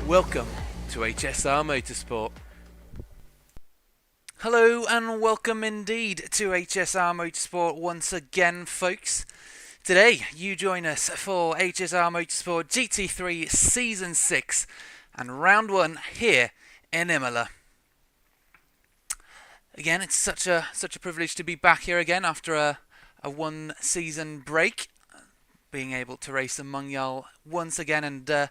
Welcome to HSR Motorsport. Hello and welcome indeed to HSR Motorsport once again, folks. Today you join us for HSR Motorsport GT3 Season 6 and Round 1 here in Imola. Again, it's such a privilege to be back here again after a one-season break, being able to race among y'all once again, and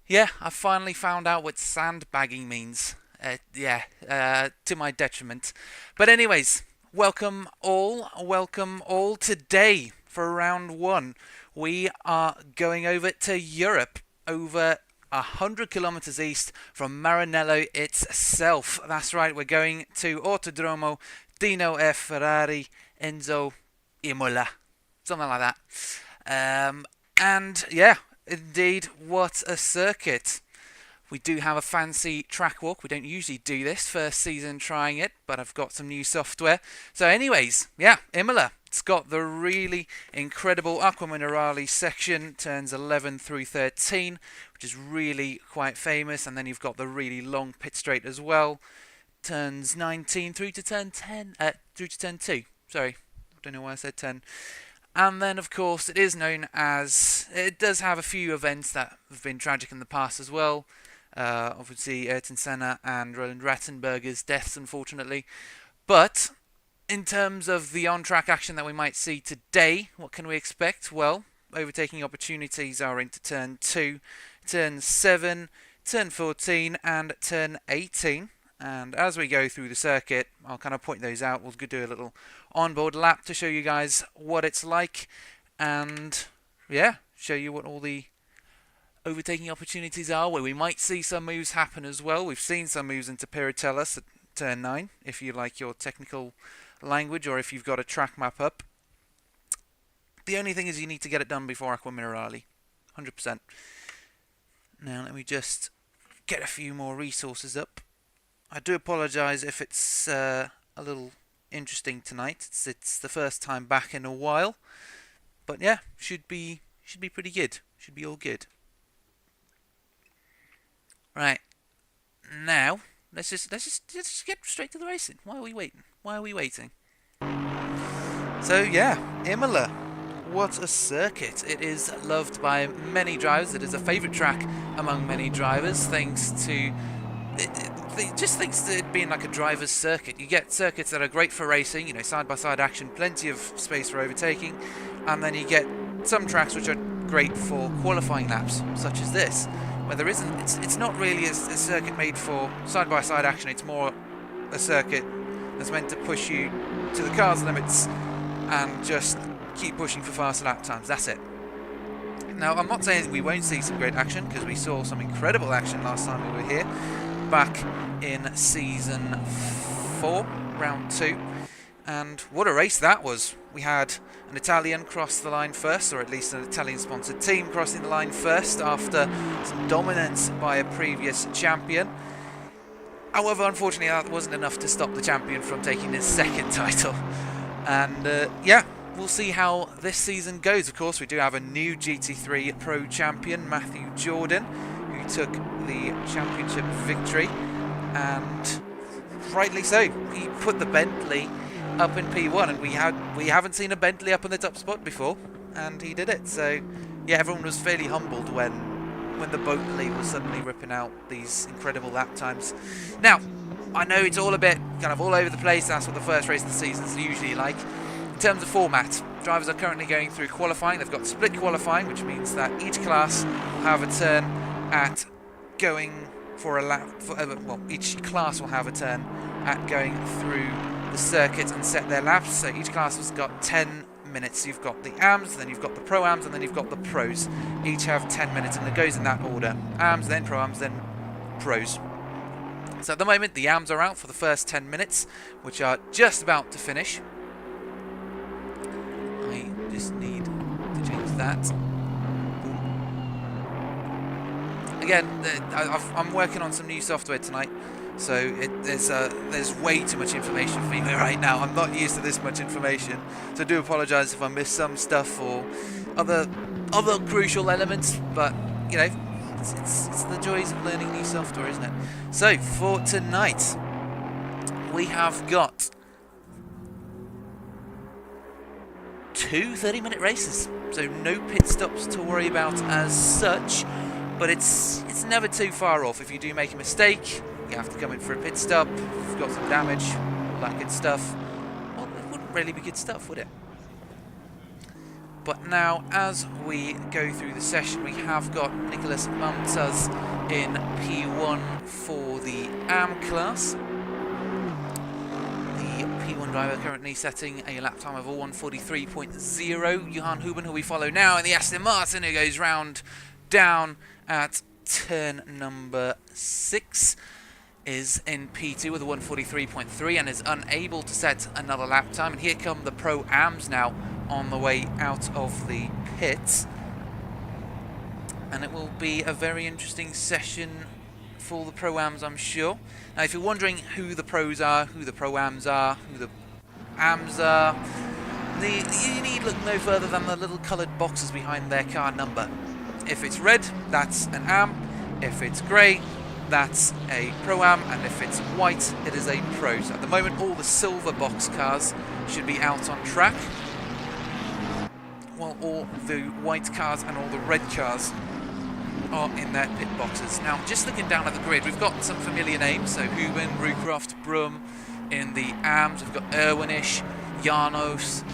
yeah, I finally found out what sandbagging means. To my detriment. But anyways, welcome all today for round 1. We are going over to Europe, over 100 kilometers east from Maranello itself. That's right, we're going to Autodromo Dino F. Ferrari Enzo Imola. Something like that. And yeah, indeed, what a circuit. We do have a fancy track walk. We don't usually do this, first season trying it, but I've got some new software. So anyways, yeah, Imola. It's got the really incredible Acqua Minerale section, turns 11 through 13, which is really quite famous. And then you've got the really long pit straight as well, turns 19 through to turn 10, through to turn 2. Sorry, I don't know why I said 10. And then, of course, it is known as... It does have a few events that have been tragic in the past as well. Obviously, Ayrton Senna and Roland Rattenberger's deaths, unfortunately. But in terms of the on-track action that we might see today, what can we expect? Well, overtaking opportunities are into Turn 2, Turn 7, Turn 14 and Turn 18. And as we go through the circuit, I'll kind of point those out. We'll do a little onboard lap to show you guys what it's like, and yeah, show you what all the overtaking opportunities are, where we might see some moves happen as well. We've seen some moves into Piratellis at turn 9, if you like your technical language, or if you've got a track map up. The only thing is you need to get it done before Acqua Minerale, 100%. Now let me just get a few more resources up. I do apologise if it's a little interesting tonight. It's the first time back in a while, but yeah, should be pretty good. Should be all good. Right, now let's just get straight to the racing. Why are we waiting? So yeah, Imola. What a circuit. It is loved by many drivers. It is a favourite track among many drivers, thanks to it being like a driver's circuit. You get circuits that are great for racing, side-by-side action, plenty of space for overtaking, and then you get some tracks which are great for qualifying laps, such as this, where there isn't. It's not really a circuit made for side-by-side action. It's more a circuit that's meant to push you to the car's limits and just keep pushing for faster lap times. That's it. Now, I'm not saying we won't see some great action, because we saw some incredible action last time we were here, back in Season 4, Round 2. And what a race that was. We had an Italian cross the line first, or at least an Italian-sponsored team crossing the line first after some dominance by a previous champion. However, unfortunately, that wasn't enough to stop the champion from taking his second title. And yeah, we'll see how this season goes. Of course, we do have a new GT3 Pro champion, Matthew Jordan, who took the championship victory, and rightly so. He put the Bentley up in P1, and we haven't seen a Bentley up in the top spot before, and he did it. So yeah, everyone was fairly humbled when the Bentley was suddenly ripping out these incredible lap times. Now, I know it's all a bit kind of all over the place. That's what the first race of the season is usually like. In terms of format, drivers are currently going through qualifying. They've got split qualifying, which means that each class will have a turn at going for a lap. Each class will have a turn at going through the circuit and set their laps. So each class has got 10 minutes. You've got the AMs, then you've got the Pro-Ams, and then you've got the Pros. Each have 10 minutes, and it goes in that order. AMs, then Pro-Ams, then Pros. So at the moment, the AMs are out for the first 10 minutes, which are just about to finish. I just need to change that. Again, I'm working on some new software tonight, so there's way too much information for me right now. I'm not used to this much information, so I do apologise if I miss some stuff or other crucial elements, but it's the joys of learning new software, isn't it? So for tonight, we have got 2 30-minute races, so no pit stops to worry about as such, but it's never too far off. If you do make a mistake, you have to come in for a pit stop. If you've got some damage, all that good stuff, well, it wouldn't really be good stuff, would it? But now, as we go through the session, we have got Nicholas Mamtaz in P1 for the AM class. The P1 driver currently setting a lap time of 1:43.0. Johan Huben, who we follow now, in the Aston Martin, who goes round down at turn number 6, is in P2 with a 1:43.3 and is unable to set another lap time. And here come the Pro-Ams now on the way out of the pits. And it will be a very interesting session for the Pro-Ams, I'm sure. Now, if you're wondering who the Pros are, who the Pro-Ams are, who the Ams are, you need look no further than the little coloured boxes behind their car number. If it's red, that's an AM. If it's grey, that's a Pro-Am, and if it's white, it is a Pro. So at the moment, all the silver box cars should be out on track, while all the white cars and all the red cars are in their pit boxes. Now, just looking down at the grid, we've got some familiar names, so Huben, Rucroft, Brum in the AMs. We've got Irwinish, Janos,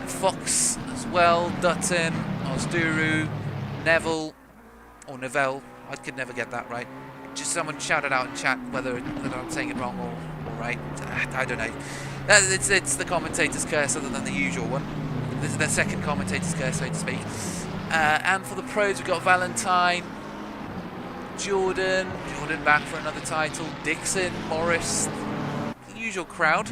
Fox as well, Dutton, Osduru, Neville, or Neville, I could never get that right. just someone shout it out in chat whether I'm saying it wrong or right. I don't know. It's the commentator's curse other than the usual one. This is their second commentator's curse, so to speak. And for the pros, we've got Valentine, Jordan back for another title, Dixon, Morris, the usual crowd,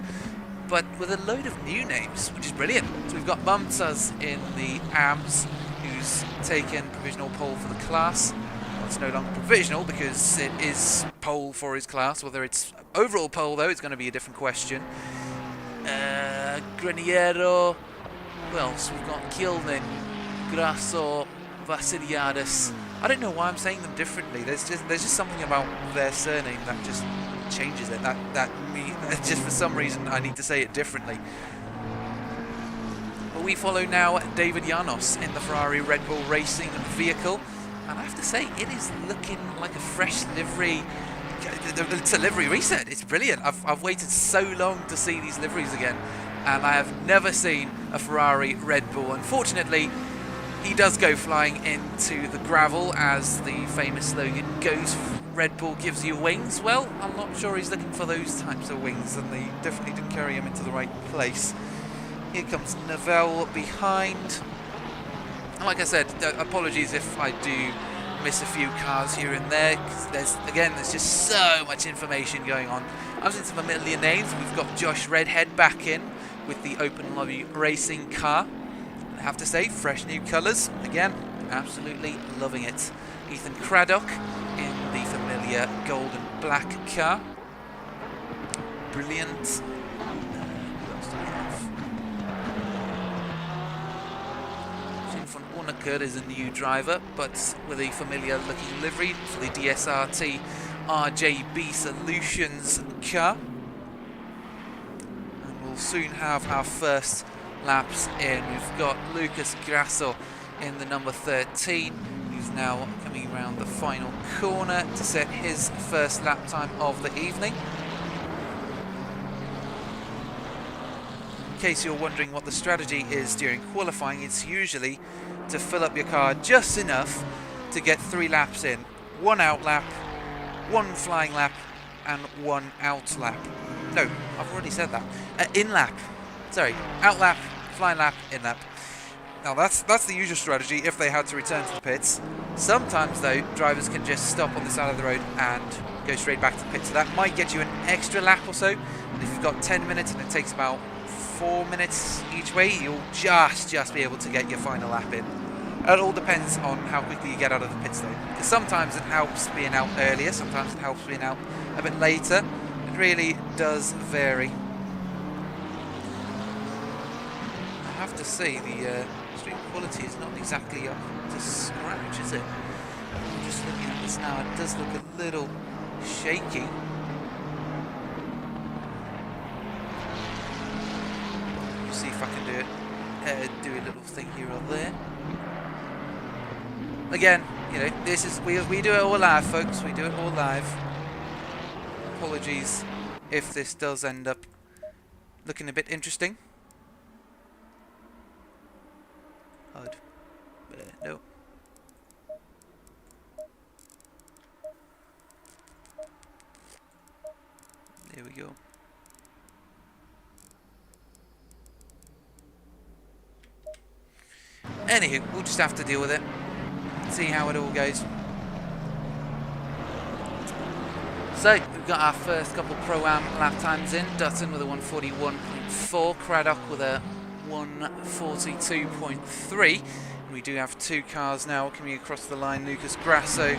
but with a load of new names, which is brilliant. So we've got Mumtaz in the AMS, who's taken provisional pole for the class. Well, it's no longer provisional because it is pole for his class. Whether it's overall pole, though, it's going to be a different question. Graniero, who else? We've got Kilnin, Grasso, Vasiliadis. I don't know why I'm saying them differently. There's just something about their surname that just changes it. That just for some reason I need to say it differently. But we follow now David Janos in the Ferrari Red Bull Racing vehicle, and I have to say it is looking like a fresh livery. It's a livery reset. It's brilliant. I've waited so long to see these liveries again, and I have never seen a Ferrari Red Bull. Unfortunately, he does go flying into the gravel, as the famous slogan goes, Red Bull gives you wings. Well, I'm not sure he's looking for those types of wings, and they definitely didn't carry him into the right place. Here comes Neville behind. And like I said, apologies if I do miss a few cars here and there, because there's just so much information going on. I've seen some familiar names. We've got Josh Redhead back in with the Open Lobby Racing car. I have to say, fresh new colours. Again, absolutely loving it. Ethan Craddock in the familiar gold and black car. Brilliant. Who else do we have? Jim von Ornaker is a new driver, but with a familiar looking livery for the DSRT RJB Solutions car. And we'll soon have our first laps in. We've got Lucas Grasso in the number 13, who's now coming around the final corner to set his first lap time of the evening. In case you're wondering what the strategy is during qualifying, it's usually to fill up your car just enough to get 3 laps in. 1 out lap, 1 flying lap, and 1 out lap. No, I've already said that. In lap. Sorry, out lap, flying lap, in lap. Now that's the usual strategy if they had to return to the pits. Sometimes though, drivers can just stop on the side of the road and go straight back to the pit. So that might get you an extra lap or so. And if you've got 10 minutes and it takes about 4 minutes each way, you'll just be able to get your final lap in. It all depends on how quickly you get out of the pits though. Because sometimes it helps being out earlier, sometimes it helps being out a bit later. It really does vary. I have to say the stream quality is not exactly up to scratch, is it? I'm just looking at this now, it does look a little shaky. Let's see if I can do a little thing here or there. Again, you know, this is we do it all live, folks. We do it all live. Apologies if this does end up looking a bit interesting. HUD. No. There we go. Anywho, we'll just have to deal with it. See how it all goes. So, we've got our first couple Pro-Am lap times in. Dutton with a 141.4, Craddock with a 142.3. We do have 2 cars now coming across the line, Lucas Grasso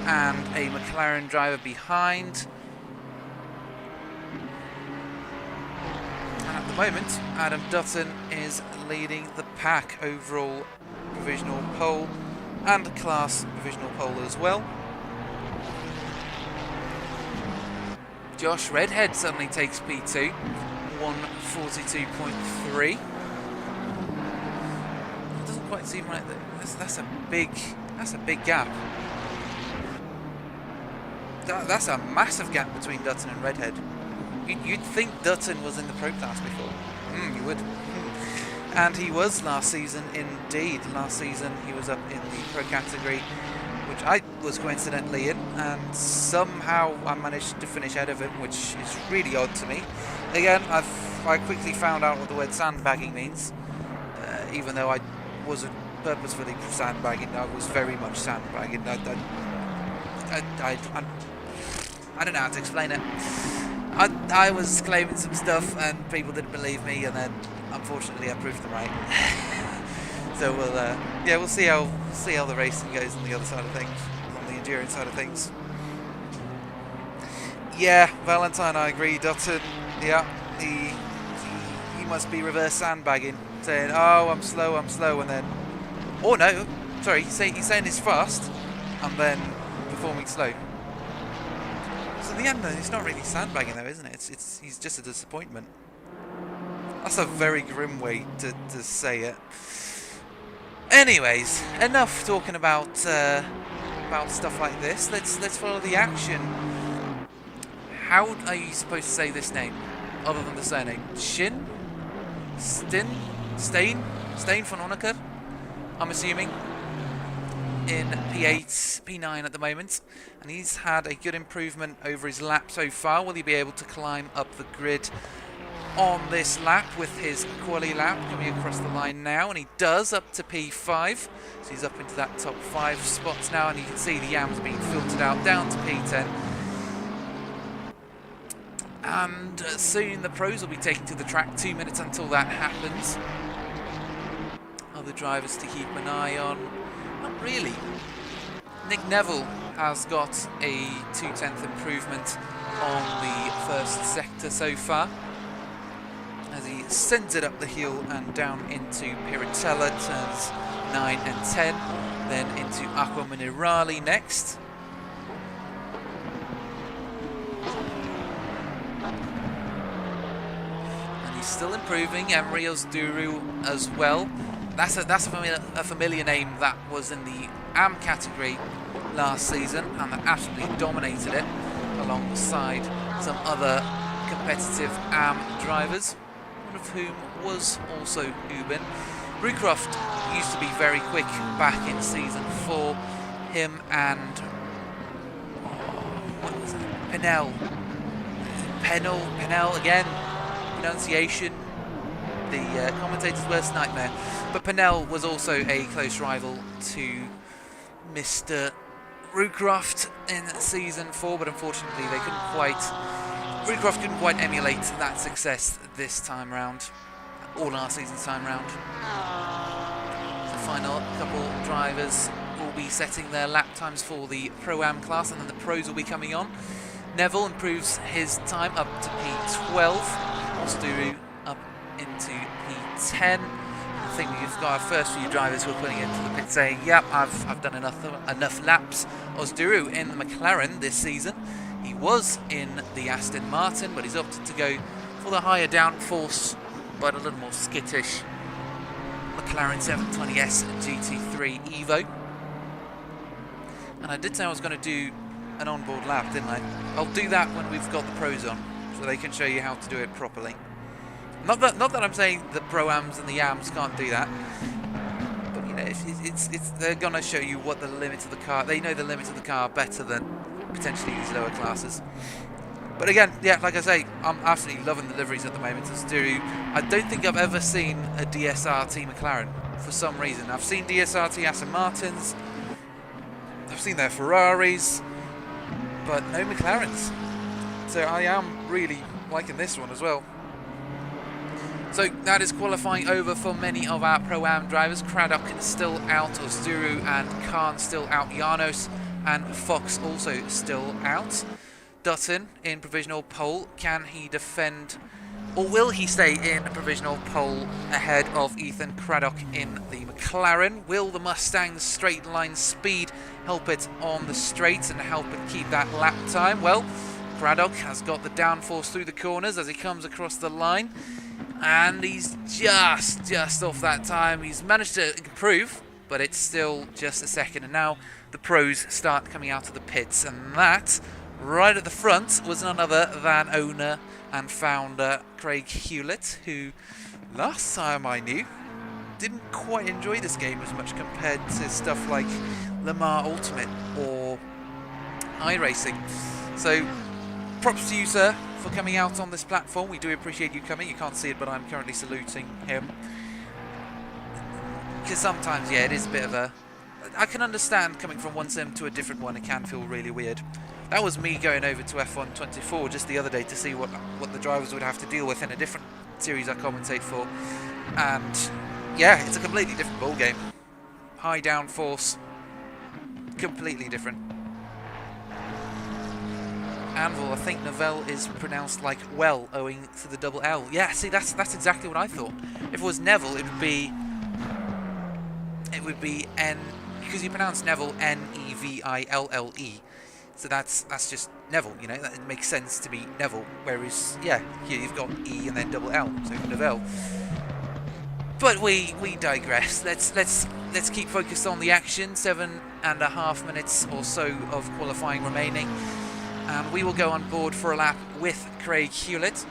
and a McLaren driver behind. And at the moment, Adam Dutton is leading the pack, overall provisional pole and class provisional pole as well. Josh Redhead suddenly takes P2, 142.3. It doesn't quite seem right there. That's a big gap. That's a massive gap between Dutton and Redhead. You'd think Dutton was in the Pro Class before. You would. And he was last season indeed. Last season he was up in the Pro category, which I was coincidentally in. and somehow I managed to finish ahead of him, which is really odd to me. Again, I quickly found out what the word sandbagging means, even though I wasn't purposefully sandbagging. I was very much sandbagging. I don't know how to explain it. I was claiming some stuff and people didn't believe me, and then unfortunately I proved them right. So we'll see how the racing goes on the other side of things, on the endurance side of things. Yeah, Valentine, I agree. Dutton, yeah, he must be reverse sandbagging, saying, "Oh, I'm slow," and then, oh no, sorry, he's saying he's fast, and then performing slow. So in the end, though, it's not really sandbagging, though, isn't it? He's just a disappointment. That's a very grim way to say it. Anyways, enough talking about stuff like this. Let's follow the action. How are you supposed to say this name, other than the surname? Shin? Stain von Honecker, I'm assuming, in P8, P9 at the moment, and he's had a good improvement over his lap so far. Will he be able to climb up the grid on this lap with his quali lap coming across the line now? And he does, up to P5, so he's up into that top 5 spots now, and you can see the yams being filtered out down to P10. And soon the pros will be taken to the track. 2 minutes until that happens. Other drivers to keep an eye on? Not really. Nick Neville has got a 2/10 improvement on the first sector so far, as he sends it up the hill and down into Piratella, turns 9 and 10, then into Acqua Minerale next. Still improving. Emery Ozduru as well. That's a familiar name that was in the AM category last season, and that absolutely dominated it alongside some other competitive AM drivers, one of whom was also Ubin. Rucroft used to be very quick back in season 4. Him and what was it? Pennell again. Pronunciation, the commentator's worst nightmare. But Pennell was also a close rival to Mr. Rucroft in season 4, but unfortunately Rucroft couldn't quite emulate that success this time round, or last season's time round. The final couple drivers will be setting their lap times for the Pro-Am class, and then the pros will be coming on. Neville improves his time up to P12. Ozduru up into P10. I think we've got our first few drivers who are putting into the pit saying, "Yep, I've done enough laps." Ozduru in the McLaren this season. He was in the Aston Martin, but he's opted to go for the higher downforce, but a little more skittish McLaren 720S GT3 Evo. And I did say I was going to do an onboard lap, didn't I? I'll do that when we've got the pros on, so they can show you how to do it properly. Not that I'm saying the Pro-Ams and the Yams can't do that, but you know, they're gonna show you what the limits of the car. They know the limits of the car better than potentially these lower classes. But again, yeah, like I say, I'm absolutely loving the liveries at the moment. I don't think I've ever seen a DSRT McLaren for some reason. I've seen DSRT Aston Martins, I've seen their Ferraris, but no McLarens. So I am really liking this one as well. So that is qualifying over for many of our Pro-Am drivers. Craddock still out, Ozduru and Khan still out, Janos and Fox also still out. Dutton in provisional pole. Can he defend, or will he stay in a provisional pole ahead of Ethan Craddock in the McLaren? Will the Mustang's straight line speed help it on the straights and help it keep that lap time? Well, Craddock has got the downforce through the corners as he comes across the line, and he's just off that time. He's managed to improve, but it's still just a second. And now the pros start coming out of the pits, and that, right at the front, was none other than owner and founder Craig Hewlett, who last time I knew didn't quite enjoy this game as much compared to stuff like Le Mans Ultimate or iRacing. So props to you, sir, for coming out on this platform. We do appreciate you coming. You can't see it, but I'm currently saluting him. Because sometimes, yeah, it is a bit of a... I can understand coming from one sim to a different one, it can feel really weird. That was me going over to F1 24 just the other day to see what the drivers would have to deal with in a different series I commentate for. And yeah, it's a completely different ball game. High downforce, completely different. Anvil, I think Novell is pronounced like well, owing to the double L. Yeah, see, that's exactly what I thought. If it was Neville, it would be N, because you pronounce Neville N-E-V-I-L-L-E. So that's just Neville, you know, that makes sense to be Neville. Whereas, yeah, here you've got E and then double L, so Novell. But we digress. Let's keep focused on the action. 7.5 minutes or so of qualifying remaining. And we will go on board for a lap with Craig Hewlett.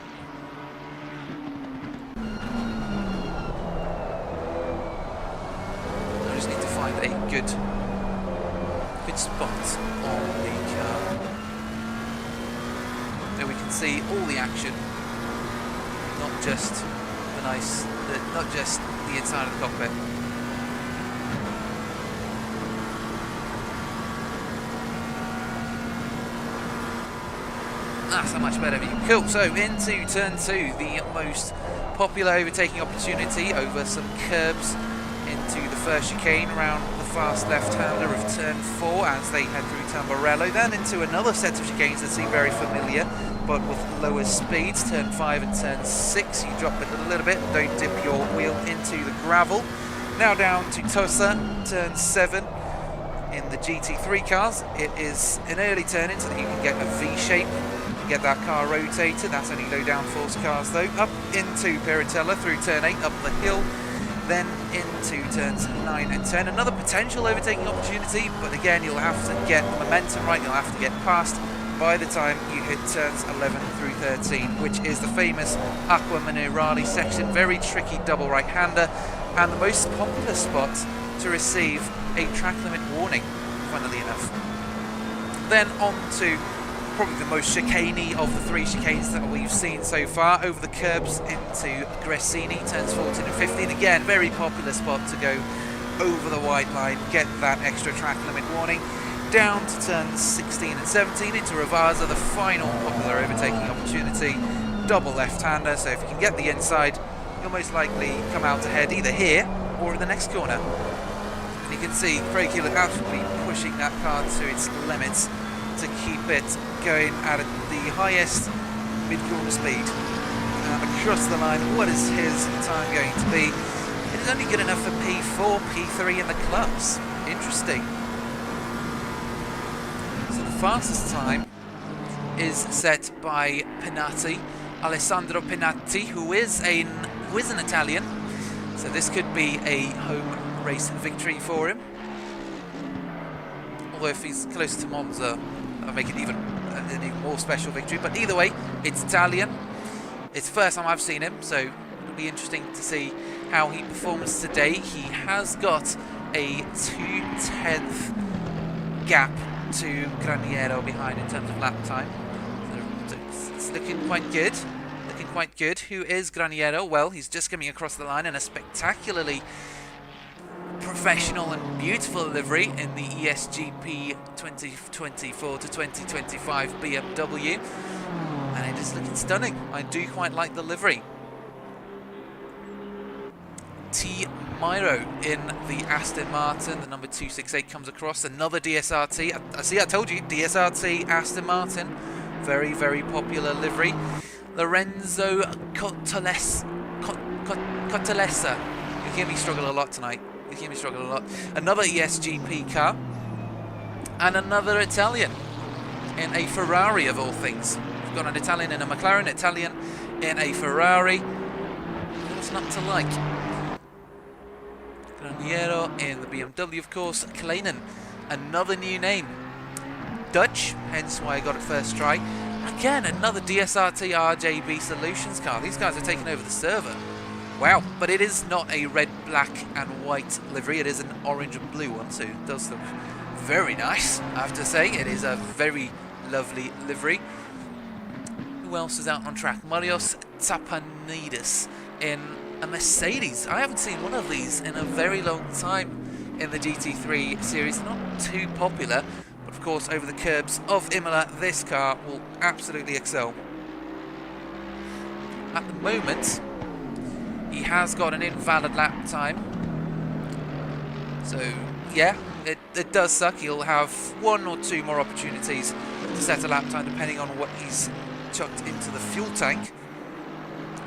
I just need to find a good spot on the car. So we can see all the action, not just not just the inside of the cockpit. That's a much better view. Cool, so into turn 2, the most popular overtaking opportunity over some curbs into the first chicane around the fast left-hander of turn 4 as they head through Tamburello. Then into another set of chicanes that seem very familiar, but with lower speeds. Turn 5 and turn 6, you drop it a little bit, don't dip your wheel into the gravel. Now down to Tosa, turn 7. In the GT3 cars, it is an early turn in so that you can get a V-shape. Get that car rotated. That's only low downforce cars though. Up into Piratella through turn 8, up the hill, then into turns 9 and 10. Another potential overtaking opportunity, but again you'll have to get the momentum right, you'll have to get past by the time you hit turns 11 through 13, which is the famous Acqua Minerale section. Very tricky double right-hander, and the most popular spot to receive a track limit warning, funnily enough. Then on to probably the most chicaney of the 3 chicanes that we've seen so far, over the curbs into Gresini, turns 14 and 15. Again, very popular spot to go over the white line, get that extra track limit warning. Down to turns 16 and 17 into Ravazza, the final popular overtaking opportunity, double left-hander, so if you can get the inside, you'll most likely come out ahead either here or in the next corner. And you can see Craig Hewlett absolutely pushing that car to its limits to keep it going at the highest mid-corner speed. Across the line, what is his time going to be? It is only good enough for P4, P3 in the clubs. Interesting. So the fastest time is set by Pinatti, Alessandro Pinatti, who is an Italian. So this could be a home race victory for him. Although if he's closer to Monza, that'll make it an even more special victory. But either way, it's Italian. It's the first time I've seen him, so it'll be interesting to see how he performs today. He has got a 2/10 gap to Graniero behind in terms of lap time. So it's looking quite good. Quite good. Who is Graniero? Well, he's just coming across the line in a spectacularly professional and beautiful livery in the ESGP 2024 to 2025 BMW, and it is looking stunning. I do quite like the livery. T. Miro in the Aston Martin, the number 268 comes across, another DSRT. I told you, DSRT Aston Martin, very, very popular livery. Lorenzo Cottalessa. You hear me struggle a lot tonight. Another ESGP car. And another Italian in a Ferrari, of all things. We've got an Italian in a McLaren, Italian in a Ferrari. What's not to like? Graniero in the BMW, of course. Kleinen, another new name. Dutch, hence why I got it first try. Again, another DSRT RJB Solutions car. These guys are taking over the server. Wow, but it is not a red, black and white livery. It is an orange and blue one, so it does look very nice, I have to say. It is a very lovely livery. Who else is out on track? Marios Tsapanidis in a Mercedes. I haven't seen one of these in a very long time in the GT3 series. Not too popular, but of course over the curbs of Imola this car will absolutely excel. At the moment he has got an invalid lap time, so yeah, it does suck. He'll have 1 or 2 more opportunities to set a lap time depending on what he's chucked into the fuel tank.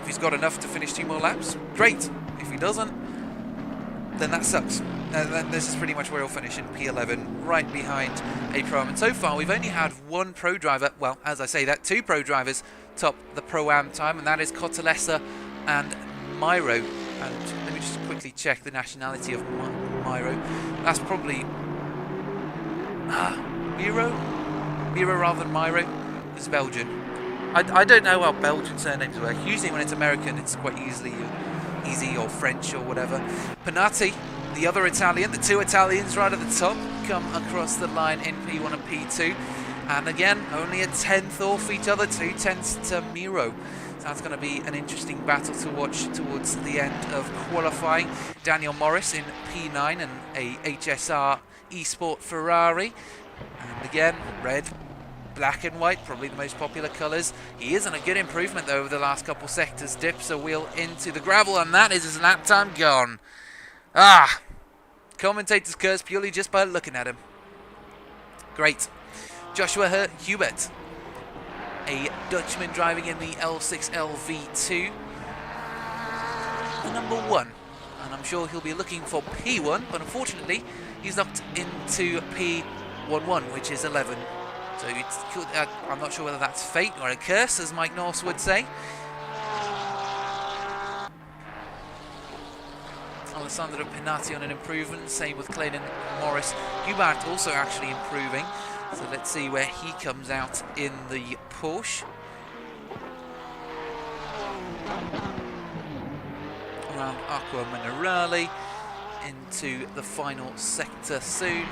If he's got enough to finish 2 more laps, great. If he doesn't, then that sucks. Then this is pretty much where he'll finish, in P11, right behind a pro-am. And so far, we've only had 1 pro driver, well, as I say that, 2 pro drivers top the pro-am time, and that is Cotalesa and Miro. And let me just quickly check the nationality of Miro. That's probably Miro rather than Miro. It's Belgian. I don't know how Belgian surnames work. Usually when it's American, it's quite easy, or French or whatever. Panatti, the other Italian, the 2 Italians right at the top, come across the line in P1 and P2. And again, only a 10th off each other, 2 tenths to Miro. So that's going to be an interesting battle to watch towards the end of qualifying. Daniel Morris in P9 and a HSR eSport Ferrari. And again, red, black and white, probably the most popular colours. He is on a good improvement though over the last couple sectors. Dips a wheel into the gravel, and that is his lap time gone. Commentator's curse purely just by looking at him. Great. Joshua Hubert, a Dutchman driving in the L6L V2, the number 1, and I'm sure he'll be looking for P1, but unfortunately he's knocked into P11, which is 11. So I'm not sure whether that's fate or a curse, as Mike Norse would say. Alessandro Pinati on an improvement, same with Clayton Morris. Hubert also actually improving, so let's see where he comes out in the Porsche. Around Aqua Minerale, into the final sector soon.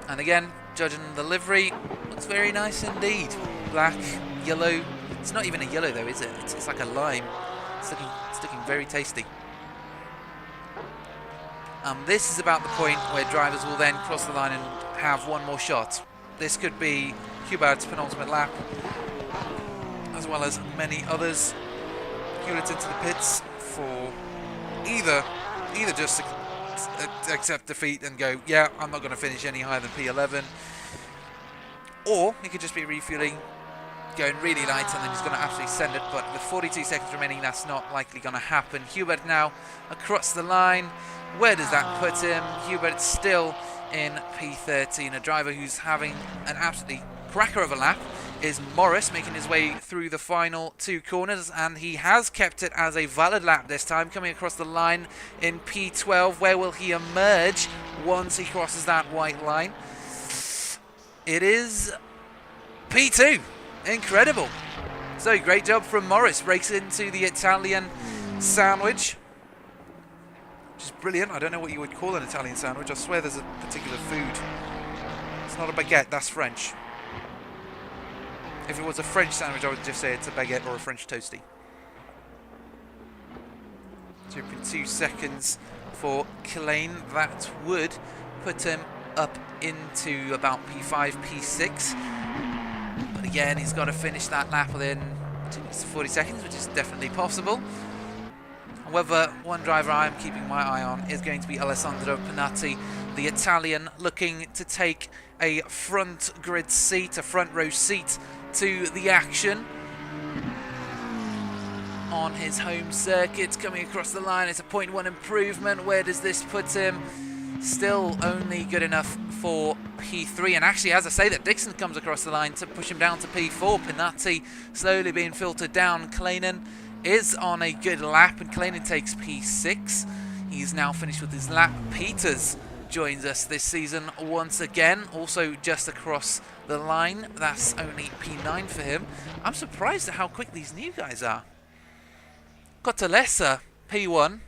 And again, judging the livery, looks very nice indeed. Black, yellow. It's not even a yellow though, is it? It's like a lime. It's looking very tasty. This is about the point where drivers will then cross the line and have 1 more shot. This could be Hubert's penultimate lap, as well as many others. Hewlett into the pits for either just accept defeat and go, yeah, I'm not going to finish any higher than P11, or he could just be refueling, going really light, and then he's going to absolutely send it. But with 42 seconds remaining, that's not likely going to happen. Hubert now across the line. Where does that put him? Hubert still in P13. A driver who's having an absolutely cracker of a lap is Morris, making his way through the final 2 corners, and he has kept it as a valid lap this time, coming across the line in P12. Where will he emerge once he crosses that white line? It is P2. Incredible. So great job from Morris. Breaks into the Italian sandwich, which is brilliant. I don't know what you would call an Italian sandwich. I swear there's a particular food. It's not a baguette, that's French. If it was a French sandwich, I would just say it's a baguette or a French toasty. 2.2 seconds for Klein. That would put him up into about P5, P6. But again, he's got to finish that lap within 40 seconds, which is definitely possible. However, one driver I'm keeping my eye on is going to be Alessandro Pinati, the Italian, looking to take a front grid seat, a front row seat to the action on his home circuit. Coming across the line, it's a 0.1 improvement. Where does this put him? Still only good enough for P3, and actually, as I say that, Dixon comes across the line to push him down to P4. Pinati slowly being filtered down. Kleinen is on a good lap, and Kleinen takes P6. He's now finished with his lap. Peters joins us this season once again, also just across the line. That's only P9 for him. I'm surprised at how quick these new guys are. Cotalesa, P1.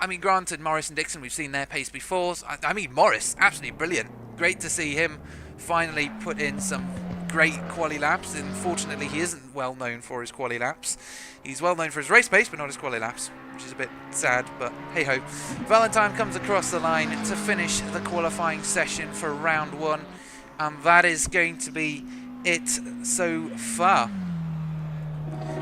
I mean, granted, Morris and Dixon, we've seen their pace before. I mean, Morris, absolutely brilliant. Great to see him finally put in some great quali laps. Unfortunately, he isn't well known for his quali laps. He's well known for his race pace, but not his quali laps, which is a bit sad, but hey-ho. Valentine comes across the line to finish the qualifying session for round 1, and that is going to be it so far.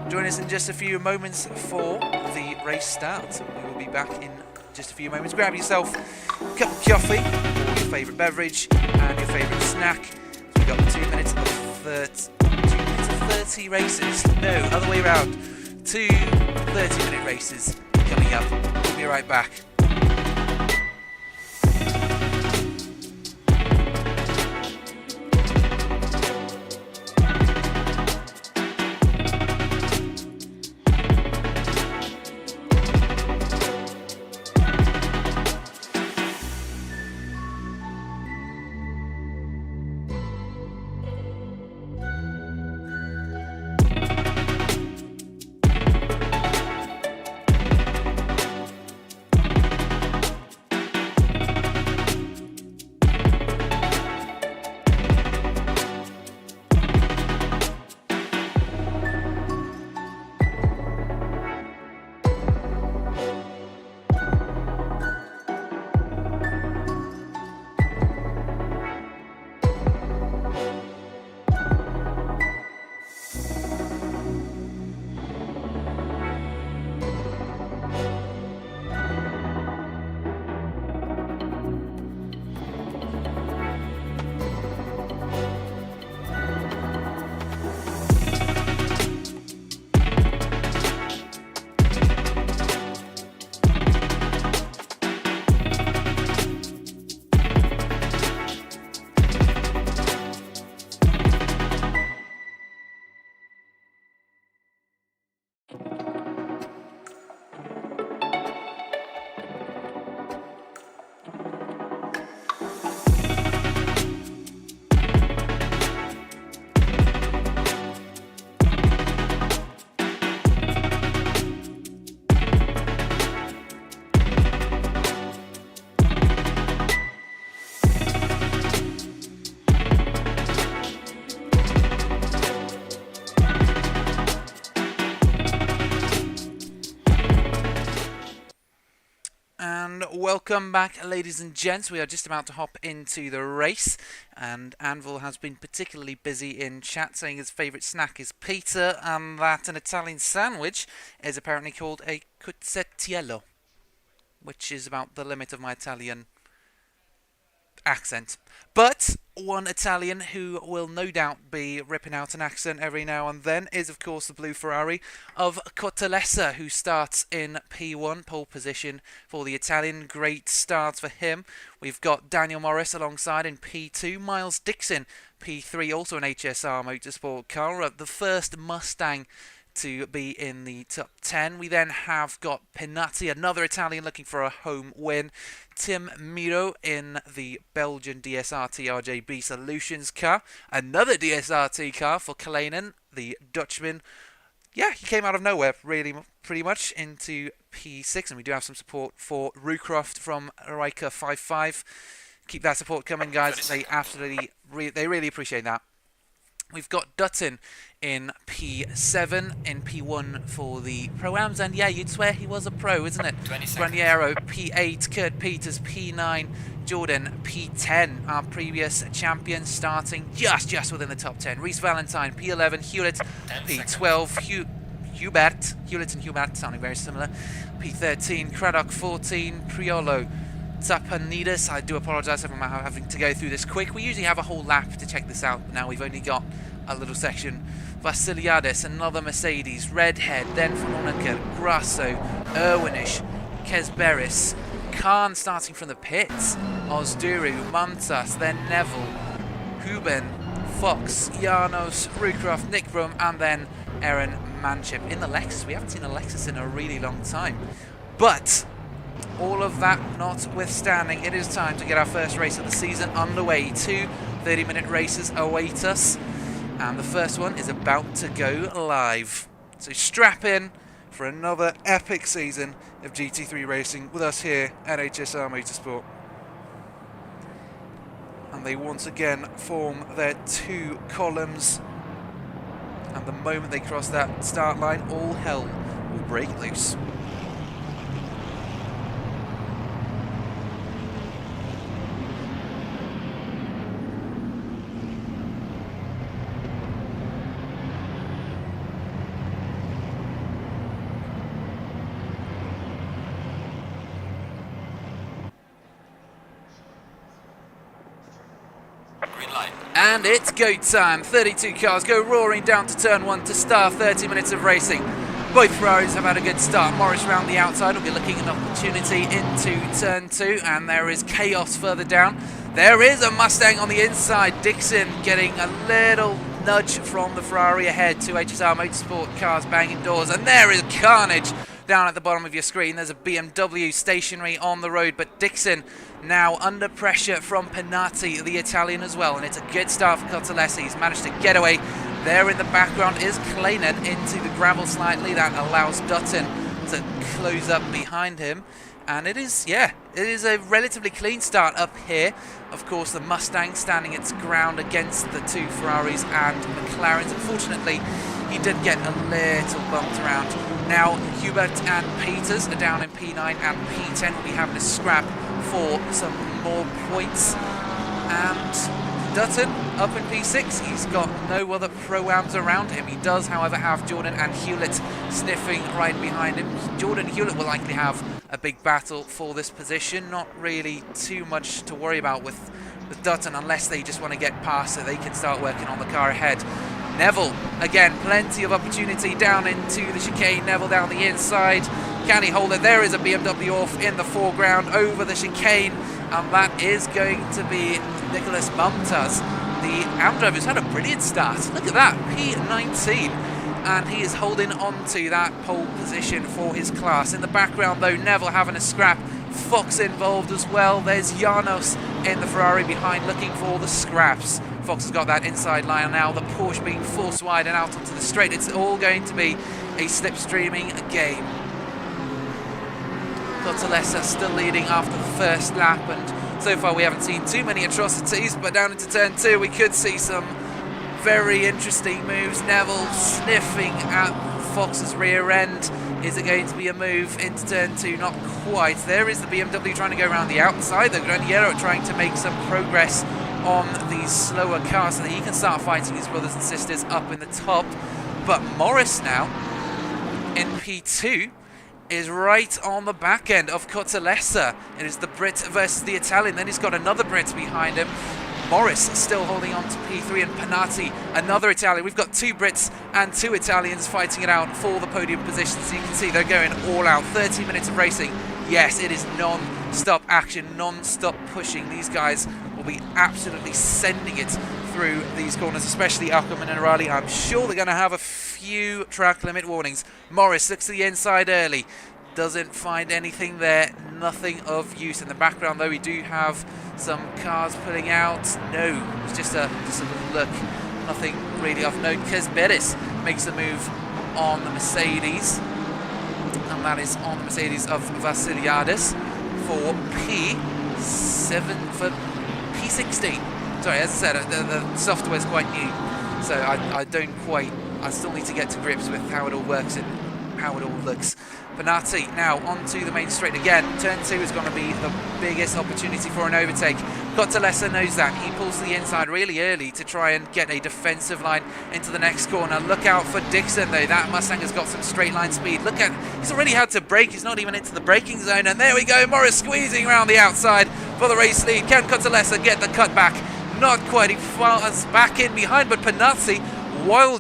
Join us in just a few moments for the race start. We will be back in just a few moments. Grab yourself a cup of coffee, or your favourite beverage, and your favourite snack. So we've got 2 minutes of 30 races. No, other way around. 2 30-minute races coming up. We'll be right back. Welcome back, ladies and gents. We are just about to hop into the race, and Anvil has been particularly busy in chat saying his favourite snack is pizza, and that an Italian sandwich is apparently called a cuzzettiello, which is about the limit of my Italian accent. But one Italian who will no doubt be ripping out an accent every now and then is, of course, the blue Ferrari of Cottalessa, who starts in P1, pole position for the Italian. Great start for him. We've got Daniel Morris alongside in P2, Miles Dixon, P3, also an HSR Motorsport car, the first Mustang to be in the top 10. We then have got Pinatti, another Italian looking for a home win. Tim Miro in the Belgian DSRT RJB Solutions car. Another DSRT car for Kalainen, the Dutchman. Yeah, he came out of nowhere, really, pretty much, into P6. And we do have some support for Rucroft from Riker 55. Keep that support coming, guys. They really appreciate that. We've got Dutton in P7, in P1 for the Pro-Ams, and yeah, you'd swear he was a pro, isn't it? Graniero, P8, Kurt Peters, P9, Jordan, P10, our previous champion, starting just within the top 10. Reese Valentine, P11, Hewlett, P12, Hubert and Hubert, sounding very similar, P13, Craddock, 14, Priolo, Zapanidis. I do apologise if I'm having to go through this quick. We usually have a whole lap to check this out, but now we've only got a little section. Vasiliadis, another Mercedes, Redhead, then from Honecker, Grasso, Irwinish, Kesberis, Khan starting from the pits, Ozduru, Montas, then Neville, Huben, Fox, Janos, Rucroft, Nick Brum, and then Aaron Manchip in the Lexus. We haven't seen a Lexus in a really long time, but all of that notwithstanding, it is time to get our first race of the season underway. 2 30-minute races await us, and the first one is about to go live. So strap in, for another epic season of GT3 racing with us here at HSR Motorsport. And they once again form their two columns, and the moment they cross that start line, all hell will break loose. And it's go time. 32 cars go roaring down to turn 1 to start 30 minutes of racing. Both Ferraris have had a good start. Morris round the outside will be looking at an opportunity into turn 2, and there is chaos further down. There is a Mustang on the inside. Dixon getting a little nudge from the Ferrari ahead. Two HSR Motorsport cars banging doors, and there is carnage down at the bottom of your screen. There's a BMW stationary on the road, but Dixon now under pressure from Pinati, the Italian, as well, and it's a good start for Cottalesi. He's managed to get away. There in the background is Kleinen into the gravel slightly. That allows Dutton to close up behind him, and it is a relatively clean start up here. Of course, the Mustang standing its ground against the two Ferraris and McLarens. Unfortunately, he did get a little bumped around. Now, Hubert and Peters are down in P9 and P10. We'll be having a scrap for some more points. And Dutton up in P6. He's got no other Pro-Ams around him. He does, however, have Jordan and Hewlett sniffing right behind him. Jordan and Hewlett will likely have a big battle for this position. Not really too much to worry about with Dutton, unless they just want to get past so they can start working on the car ahead. Neville, again, plenty of opportunity down into the chicane. Neville down the inside. Can he hold it? There is a BMW off in the foreground over the chicane, and that is going to be Nicholas Mumtaz. The AM driver's had a brilliant start. Look at that, P19, and he is holding on to that pole position for his class. In the background, though, Neville having a scrap. Fox involved as well. There's Janos in the Ferrari behind looking for the scraps. Fox has got that inside line now. The Porsche being forced wide and out onto the straight. It's all going to be a slipstreaming game. Cottalesa still leading after the first lap, and so far we haven't seen too many atrocities, but down into turn 2 we could see some very interesting moves. Neville sniffing at Fox's rear end. Is it going to be a move into turn 2? Not quite. There is the BMW trying to go around the outside. The Graniero trying to make some progress on these slower cars so that he can start fighting his brothers and sisters up in the top. But Morris now in P2 is right on the back end of Cottalesa. It is the Brit versus the Italian. Then he's got another Brit behind him. Morris still holding on to P3, and Pinati, another Italian. We've got two Brits and two Italians fighting it out for the podium positions. You can see they're going all out. 30 minutes of racing. Yes, it is non-stop action, non-stop pushing. These guys will be absolutely sending it through these corners, especially Ackerman and Raleigh. I'm sure they're going to have a few track limit warnings. Morris looks to the inside early. Doesn't find anything there. Nothing of use in the background, though. We do have some cars pulling out. No, it's just a look. Nothing really of note. Kesberis makes a move on the Mercedes, and that is on the Mercedes of Vassiliadis for P7 for P16. Sorry, as I said, the software is quite new, so I don't quite. I still need to get to grips with how it all works and how it all looks. Pinati now onto the main straight again. Turn 2 is going to be the biggest opportunity for an overtake. Cottalesa knows that. He pulls to the inside really early to try and get a defensive line into the next corner. Look out for Dixon, though. That Mustang has got some straight line speed. Look at, he's already had to brake. He's not even into the braking zone. And there we go. Morris squeezing around the outside for the race lead. Can Cottalesa get the cut back? Not quite. He falls back in behind, but Pinati, while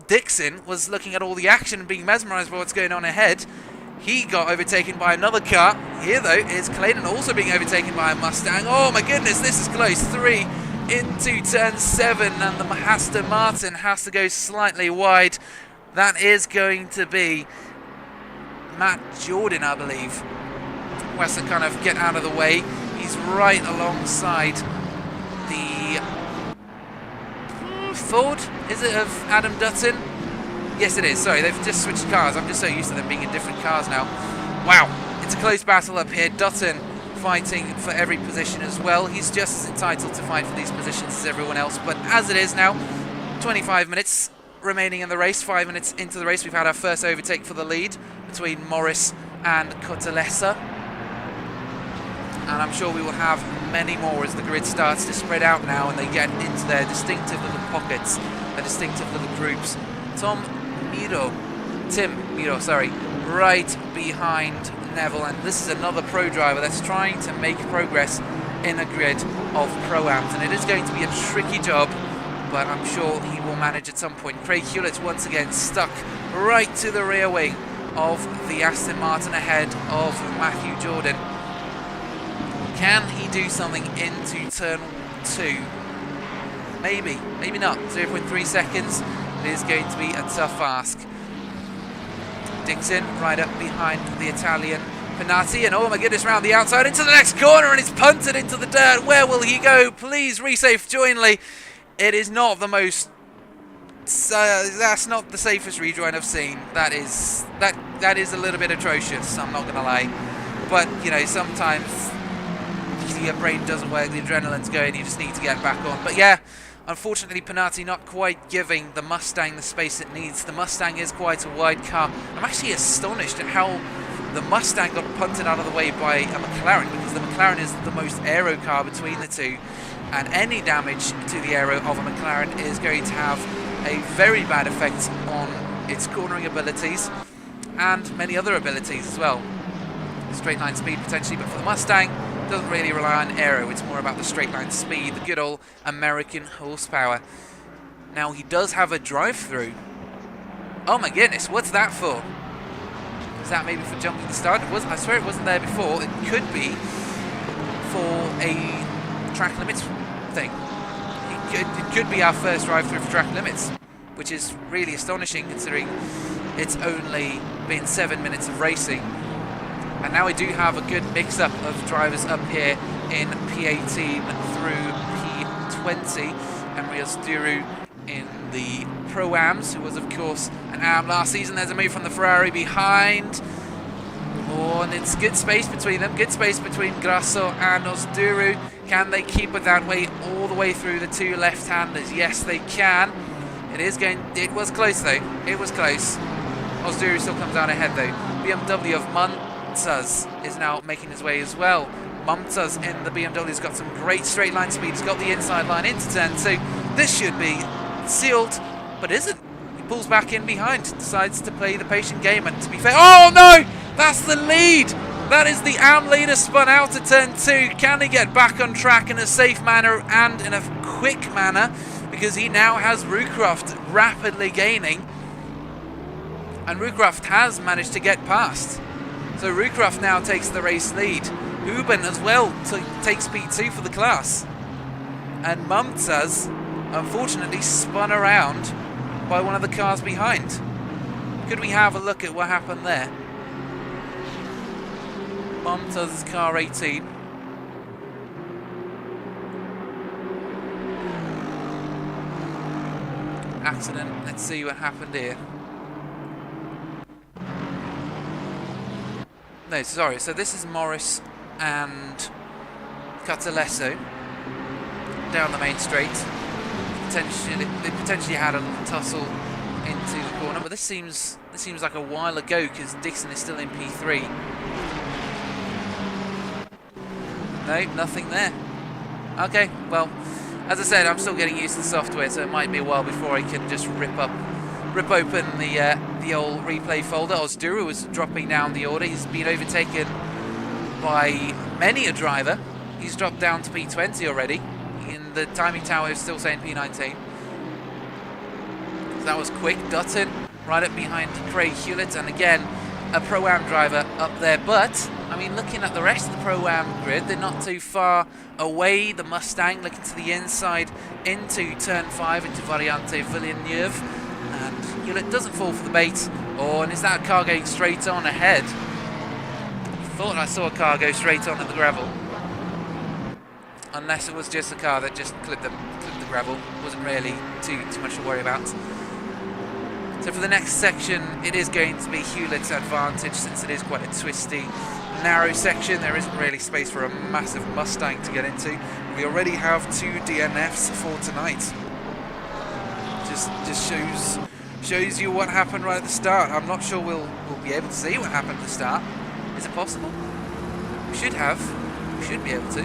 Dixon was looking at all the action and being mesmerised by what's going on ahead, he got overtaken by another car. Here, though, is Clayton also being overtaken by a Mustang. Oh, my goodness, this is close. 3 into turn 7, and the Aston Martin has to go slightly wide. That is going to be Matt Jordan, I believe. Has to kind of get out of the way. He's right alongside the Ford, is it, of Adam Dutton? Yes, it is. Sorry, they've just switched cars. I'm just so used to them being in different cars now. Wow, it's a close battle up here. Dutton fighting for every position as well. He's just as entitled to fight for these positions as everyone else. But as it is now, 25 minutes remaining in the race. 5 minutes into the race, we've had our first overtake for the lead between Morris and Cotalesa. And I'm sure we will have many more as the grid starts to spread out now and they get into their distinctive little pockets, their distinctive little groups. Tim Miro, sorry, right behind Neville, and this is another pro driver that's trying to make progress in a grid of pro-ams, and it is going to be a tricky job, but I'm sure he will manage at some point. Craig Hewlett's once again stuck right to the rear wing of the Aston Martin ahead of Matthew Jordan. Can he do something into turn 2? Maybe, maybe not. 0.3 seconds. It is going to be a tough ask. Dixon right up behind the Italian Penati, and oh my goodness, round the outside into the next corner, and it's punted into the dirt. Where will he go? Please resafe jointly. It is not the most that's not the safest rejoin I've seen. That is a little bit atrocious, I'm not gonna lie. But you know, sometimes your brain doesn't work, the adrenaline's going, you just need to get back on. But yeah, unfortunately Penati not quite giving the Mustang the space it needs. The Mustang is quite a wide car. I'm actually astonished at how the Mustang got punted out of the way by a McLaren, because the McLaren is the most aero car between the two, and any damage to the aero of a McLaren is going to have a very bad effect on its cornering abilities and many other abilities as well. Straight line speed potentially, but for the Mustang, it doesn't really rely on aero, it's more about the straight line speed, the good old American horsepower. Now he does have a drive-through. Oh my goodness, what's that for? Is that maybe for jumping the start? I swear it wasn't there before. It could be for a track limits thing. It could be our first drive-through for track limits, which is really astonishing considering it's only been 7 minutes of racing. And now we do have a good mix-up of drivers up here in P18 through P20. And Rios Duru in the Pro-Ams, who was of course an AM last season. There's a move from the Ferrari behind. Oh, and it's good space between them. Good space between Grasso and Osduru. Can they keep it that way all the way through the two left-handers? Yes, they can. It was close though. It was close. Osduru still comes out ahead though. BMW of Mumtaz is now making his way as well. Mumtaz in the BMW has got some great straight line speed. He's got the inside line into turn 2. This should be sealed, but isn't. He pulls back in behind, decides to play the patient game, and to be fair, oh no! That's the lead! That is the AM leader spun out to turn 2. Can he get back on track in a safe manner and in a quick manner? Because he now has Roocroft rapidly gaining, and Roocroft has managed to get past. So Roocroft now takes the race lead. Uben as well takes P2 for the class. And Mumtaz unfortunately spun around by one of the cars behind. Could we have a look at what happened there? Mumtaz's car 18. Accident. Let's see what happened here. No, sorry. So this is Morris and Catalesso down the main straight. They potentially had a little tussle into the corner, but this seems like a while ago because Dixon is still in P3. No, nothing there. Okay, well, as I said, I'm still getting used to the software, so it might be a while before I can just rip open the old replay folder. Osduru was dropping down the order. He's been overtaken by many a driver. He's dropped down to P20 already. In the timing tower is still saying P19. So that was quick. Dutton right up behind Craig Hewlett, and again a Pro-Am driver up there. But I mean, looking at the rest of the Pro-Am grid, they're not too far away. The Mustang looking to the inside into turn 5 into Variante Villeneuve, and Hewlett doesn't fall for the bait. Oh, and is that a car going straight on ahead? Thought I saw a car go straight on in the gravel. Unless it was just a car that just clipped the gravel. Wasn't really too much to worry about. So for the next section, it is going to be Hewlett's advantage, since it is quite a twisty, narrow section. There isn't really space for a massive Mustang to get into. We already have 2 DNFs for tonight. Just shows you what happened right at the start. I'm not sure we'll be able to see what happened at the start. Is it possible? We should have. We should be able to.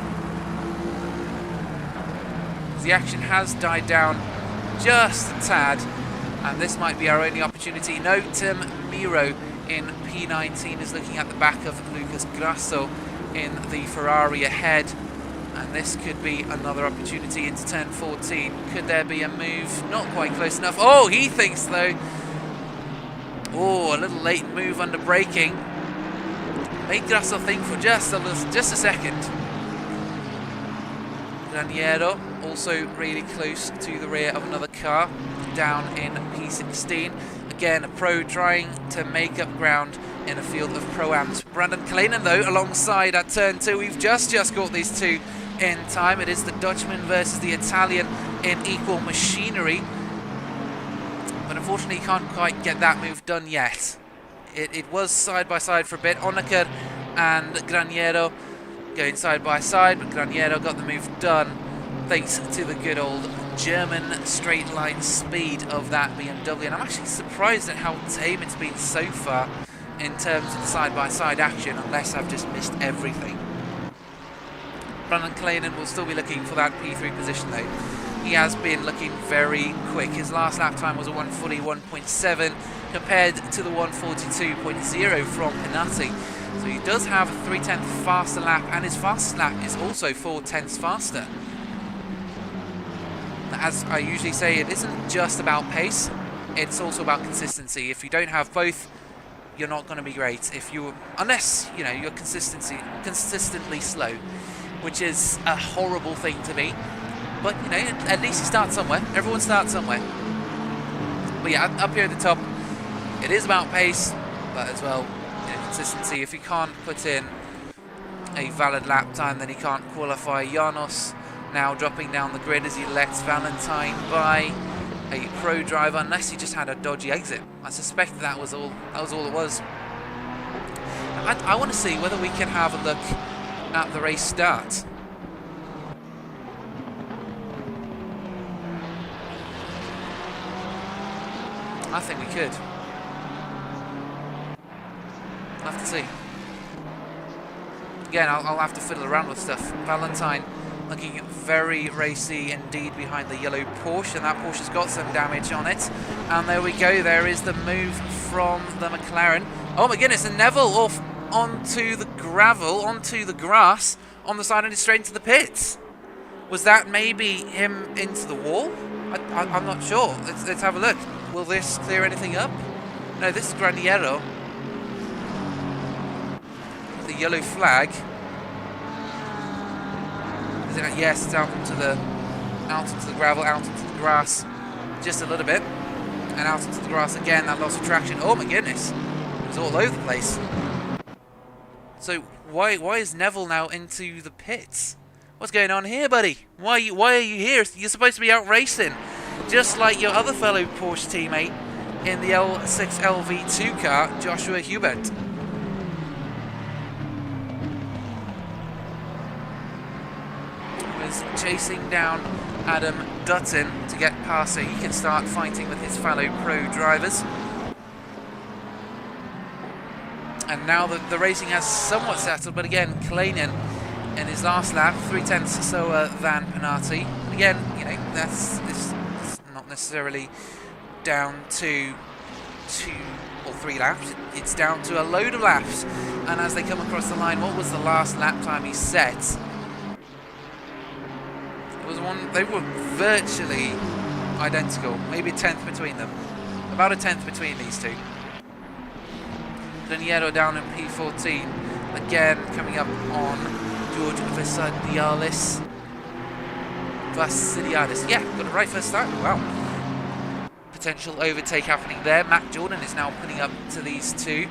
The action has died down just a tad, and this might be our only opportunity. No, Tim Miro in P19 is looking at the back of Lucas Grasso in the Ferrari ahead, and this could be another opportunity into turn 14. Could there be a move? Not quite close enough. Oh, he thinks though. Oh, a little late move under braking. Made Grasso think for just a second. Graniero also really close to the rear of another car down in P16. Again, a pro trying to make up ground in a field of pro-ams. Brandon Kalinen though alongside at turn 2. We've just caught these two in time. It is the Dutchman versus the Italian in equal machinery, but unfortunately you can't quite get that move done yet. It was side by side for a bit. Honecker and Graniero going side by side, but Graniero got the move done thanks to the good old German straight line speed of that BMW, and I'm actually surprised at how tame it's been so far in terms of the side by side action, unless I've just missed everything. Brandon Kalinen will still be looking for that P3 position though. He has been looking very quick. His last lap time was a 141.7 compared to the 142.0 from Pinati. So he does have a 3/10 faster lap, and his fastest lap is also 4/10 faster. As I usually say, it isn't just about pace, it's also about consistency. If you don't have both, you're not going to be great. Unless you're consistently slow, which is a horrible thing to be. But at least you start somewhere. Everyone starts somewhere. But yeah, up here at the top, it is about pace, but as well, consistency. If you can't put in a valid lap time, then he can't qualify. Janos now dropping down the grid as he lets Valentine by, a pro driver, unless he just had a dodgy exit. I suspect that was all it was. I want to see whether we can have a look at the race start. I think we could. I'll have to see. Again, I'll have to fiddle around with stuff. Valentine looking very racy indeed behind the yellow Porsche, and that Porsche's got some damage on it. And there we go, there is the move from the McLaren. Oh my goodness, and Neville off onto the gravel, onto the grass, on the side and straight into the pits. Was that maybe him into the wall? I'm not sure. Let's have a look. Will this clear anything up? No, this is Graniero. The yellow flag. Yes, it's out into the gravel, out into the grass, just a little bit, and out into the grass again. That loss of traction. Oh my goodness, it was all over the place. So why is Neville now into the pits? What's going on here, buddy? Why are you here? You're supposed to be out racing, just like your other fellow Porsche teammate in the L6 LV2 car, Joshua Hubert. Chasing down Adam Dutton to get past so he can start fighting with his fellow pro drivers. And now the racing has somewhat settled, but again, Kalinen in his last lap, 3/10 slower than Pinati. And again, it's not necessarily down to 2 or 3 laps, it's down to a load of laps. And as they come across the line, what was the last lap time he set? They were virtually identical, maybe a 10th between them, about a 10th between these two. Graniero down in P14, again coming up on George Vassiliadis. Yeah, got it right first time. Wow. Potential overtake happening there. Matt Jordan is now putting up to these two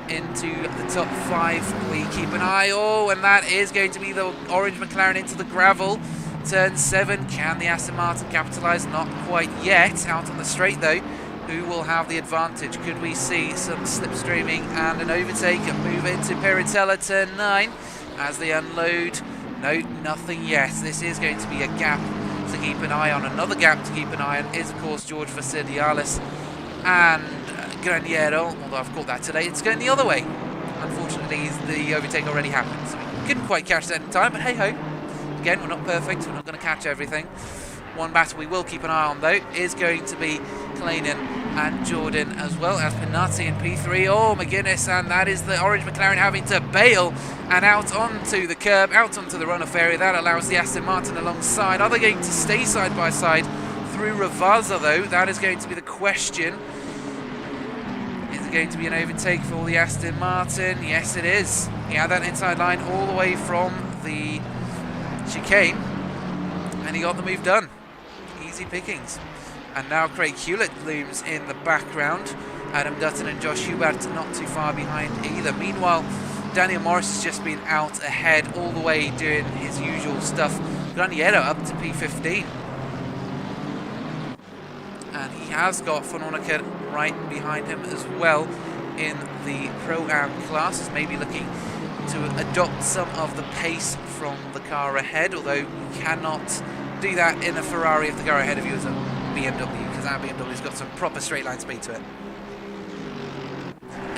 into the top 5. We keep an eye. Oh, and that is going to be the orange McLaren into the gravel. Turn 7, can the Aston Martin capitalise? Not quite yet. Out on the straight though. Who will have the advantage? Could we see some slipstreaming and an overtake and move into Piratella turn 9 as they unload? No, nothing yet. This is going to be a gap to keep an eye on. Another gap to keep an eye on is, of course, George Vassilialis and Graniero. Although I've caught that today, it's going the other way. Unfortunately, the overtake already happened. So we couldn't quite catch that in time, but hey-ho. Again, we're not perfect. We're not going to catch everything. One battle we will keep an eye on, though, is going to be Clayton and Jordan, as well as Pinati and P3. Oh, McGuinness, and that is the orange McLaren having to bail and out onto the curb, out onto the runoff area. That allows the Aston Martin alongside. Are they going to stay side by side through Ravazza, though? That is going to be the question. Is it going to be an overtake for the Aston Martin? Yes, it is. He had that inside line all the way from the chicane, and he got the move done. Easy pickings. And now Craig Hewlett looms in the background. Adam Dutton and Josh Hubert not too far behind either. Meanwhile, Daniel Morris has just been out ahead all the way doing his usual stuff. Graniero up to P15. And he has got Von Orneker right behind him as well in the Pro-Am class. He's maybe looking to adopt some of the pace from the car ahead, although you cannot do that in a Ferrari if the car ahead of you is a BMW, because that BMW's got some proper straight line speed to it.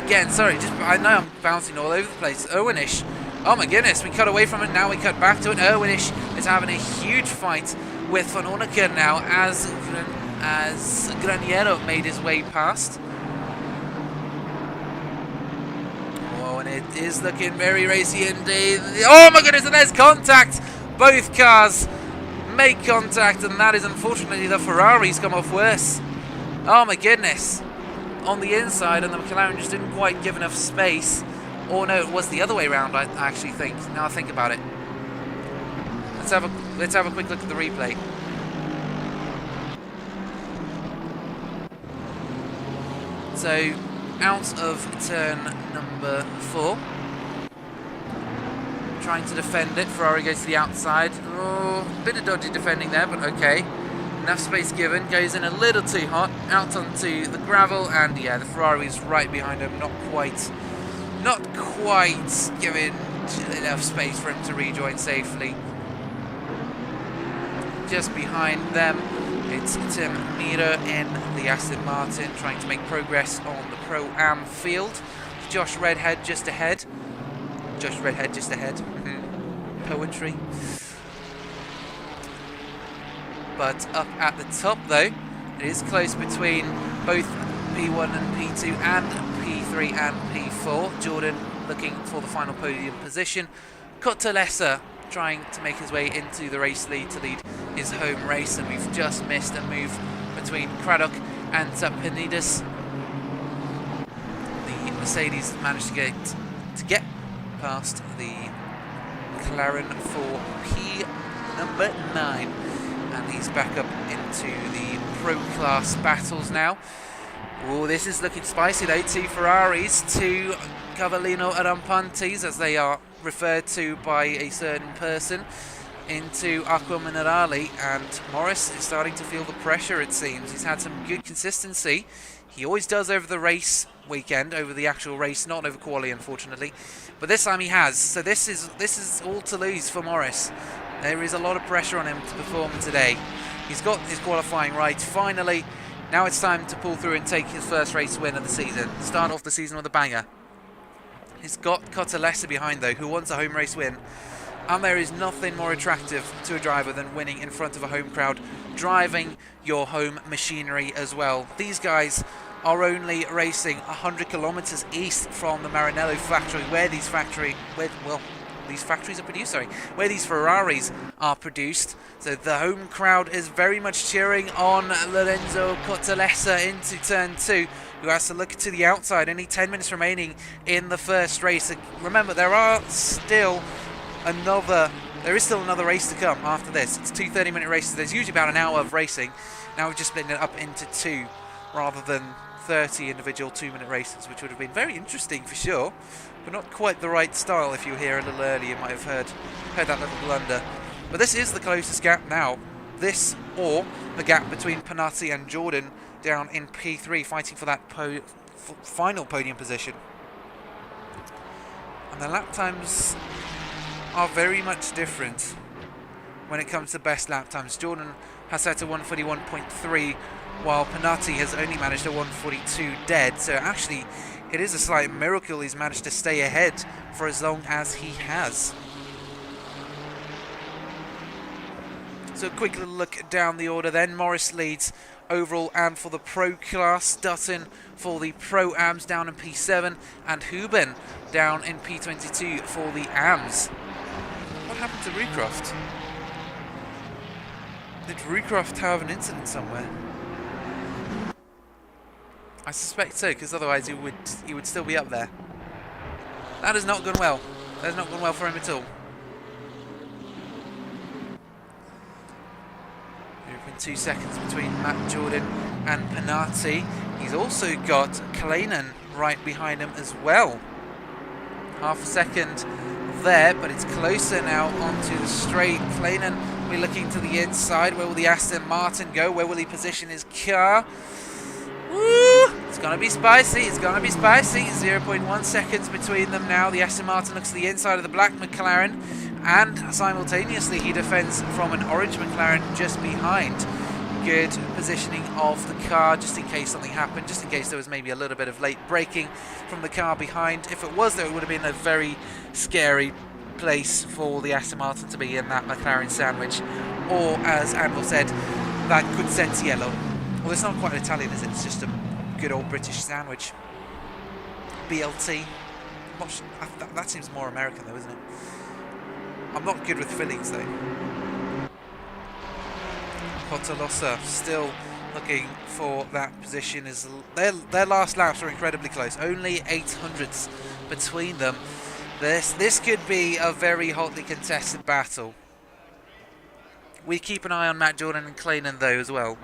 Again, sorry, I know I'm bouncing all over the place. Owenish, oh my goodness, we cut away from it, now we cut back to it. Owenish is having a huge fight with Von Orneker now as Graniero made his way past. Oh, and it is looking very racy indeed. Oh my goodness, and there's contact! Both cars make contact, and that is unfortunately the Ferrari's come off worse. Oh my goodness. On the inside, and the McLaren just didn't quite give enough space. Or no, it was the other way around, I actually think. Now I think about it. Let's have a quick look at the replay. So, out of turn number 4. Trying to defend it. Ferrari goes to the outside. Oh, bit of dodgy defending there, but okay. Enough space given. Goes in a little too hot. Out onto the gravel, and yeah, the Ferrari is right behind him. Not quite giving enough space for him to rejoin safely. Just behind them, it's Tim Mira in the Aston Martin, trying to make progress on the Pro-Am field. Josh Redhead just ahead. Poetry. But up at the top, though, it is close between both P1 and P2 and P3 and P4. Jordan looking for the final podium position. Cotalesa trying to make his way into the race lead to lead his home race, and we've just missed a move between Craddock and Tapanides. The Mercedes managed to get past the McLaren for P number 9, and he's back up into the Pro Class battles now. Oh, this is looking spicy though. 2 Ferraris, 2 Cavallino Rampantes, as they are referred to by a certain person, into Aqua Minerale, and Morris is starting to feel the pressure, it seems. He's had some good consistency. He always does over the race weekend, over the actual race, not over quali, unfortunately. But this time he has. So this is all to lose for Morris. There is a lot of pressure on him to perform today. He's got his qualifying right. Finally, now it's time to pull through and take his first race win of the season. Start off the season with a banger. He's got Cotalesa behind, though, who wants a home race win. And there is nothing more attractive to a driver than winning in front of a home crowd, driving your home machinery as well. These guys are only racing 100 kilometers east from the Maranello factory, where these factories are produced, where these Ferraris are produced. So the home crowd is very much cheering on Lorenzo Cotalesa into turn 2, who has to look to the outside. Only 10 minutes remaining in the first race. Remember, there is still another race to come after this. It's 2 30-minute races. There's usually about an hour of racing. Now we've just split it up into 2 rather than 30 individual 2-minute races, which would have been very interesting for sure, but not quite the right style. If you were here a little early, you might have heard that little blunder. But this is the closest gap now. This or the gap between Panatti and Jordan down in P3, fighting for that final podium position. And the lap times are very much different when it comes to best lap times. Jordan has set a 141.3, while Penati has only managed a 142 dead. So actually, it is a slight miracle he's managed to stay ahead for as long as he has. So a quick little look down the order then. Morris leads overall and for the Pro class. Dutton for the Pro-Ams down in P7. And Huben down in P22 for the AMs. What happened to Rucroft? Did Rucroft have an incident somewhere? I suspect so, because otherwise he would still be up there. That has not gone well. That has not gone well for him at all. 0.2 seconds between Matt Jordan and Penati. He's also got Kalenen right behind him as well. Half a second there, but it's closer now onto the straight. Kalenen will be looking to the inside. Where will the Aston Martin go? Where will he position his car? Woo! It's going to be spicy. It's going to be spicy. 0.1 seconds between them now. The Aston Martin looks to the inside of the black McLaren, and simultaneously he defends from an orange McLaren just behind. Good positioning of the car just in case something happened, just in case there was maybe a little bit of late braking from the car behind. If it was, though, it would have been a very scary place for the Aston Martin to be in that McLaren sandwich, or as Anvil said, that good sense yellow. Well, it's not quite Italian, is it? It's just a good old British sandwich. BLT. That seems more American, though, isn't it? I'm not good with fillings, though. Potolosa still looking for that position. Their last laps were incredibly close. Only 800ths between them. This could be a very hotly contested battle. We keep an eye on Matt Jordan and Kalenen, though, as well.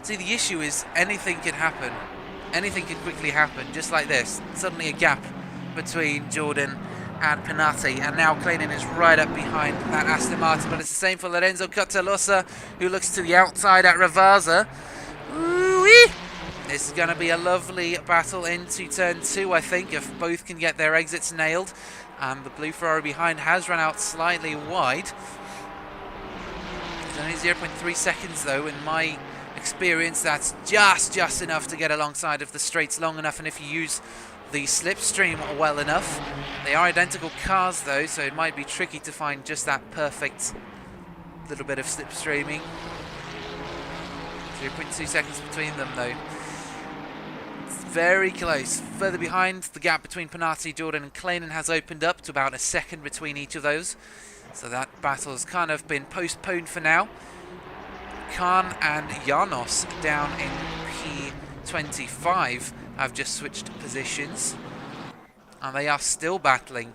See, the issue is anything can happen. Anything can quickly happen, just like this. Suddenly a gap between Jordan and Penati, and now Kalenen is right up behind that Aston Martin, but it's the same for Lorenzo Catalosa, who looks to the outside at Ravazza. Ooh-wee! This is going to be a lovely battle into turn 2, I think, if both can get their exits nailed. And the blue Ferrari behind has run out slightly wide. It's only 0.3 seconds, though, in my experience. That's just enough to get alongside of the straights long enough, and if you use the slipstream well enough. They are identical cars, though, so it might be tricky to find just that perfect little bit of slipstreaming. 0.2 seconds between them, though. It's very close. Further behind, the gap between Penati, Jordan and Kalenen has opened up to about a second between each of those. So that battle has kind of been postponed for now. Khan and Janos down in P25 have just switched positions, and they are still battling.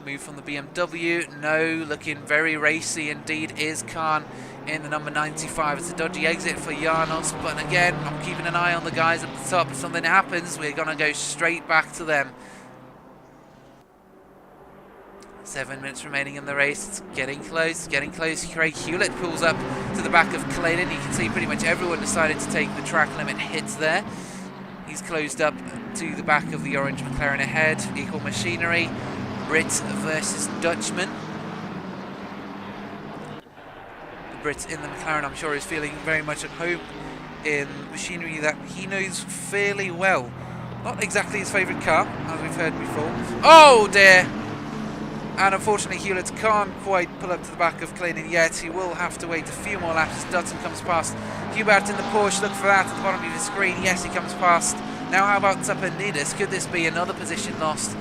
Move from the BMW, no, looking very racy indeed is Khan in the number 95. It's a dodgy exit for Janos, but again, I'm keeping an eye on the guys at the top. If something happens, we're going to go straight back to them. 7 minutes remaining in the race. It's getting close, getting close. Craig Hewlett pulls up to the back of Kalenen. You can see pretty much everyone decided to take the track limit hits there. He's closed up to the back of the orange McLaren ahead. Equal machinery. Brit versus Dutchman. The Brit in the McLaren, I'm sure, is feeling very much at home in machinery that he knows fairly well. Not exactly his favourite car, as we've heard before. Oh dear! And unfortunately, Hewlett can't quite pull up to the back of Kalenen yet. He will have to wait a few more laps as Dutton comes past. Hubert in the Porsche, look for that at the bottom of your screen. Yes, he comes past. Now how about Tapanidis? Could this be another position lost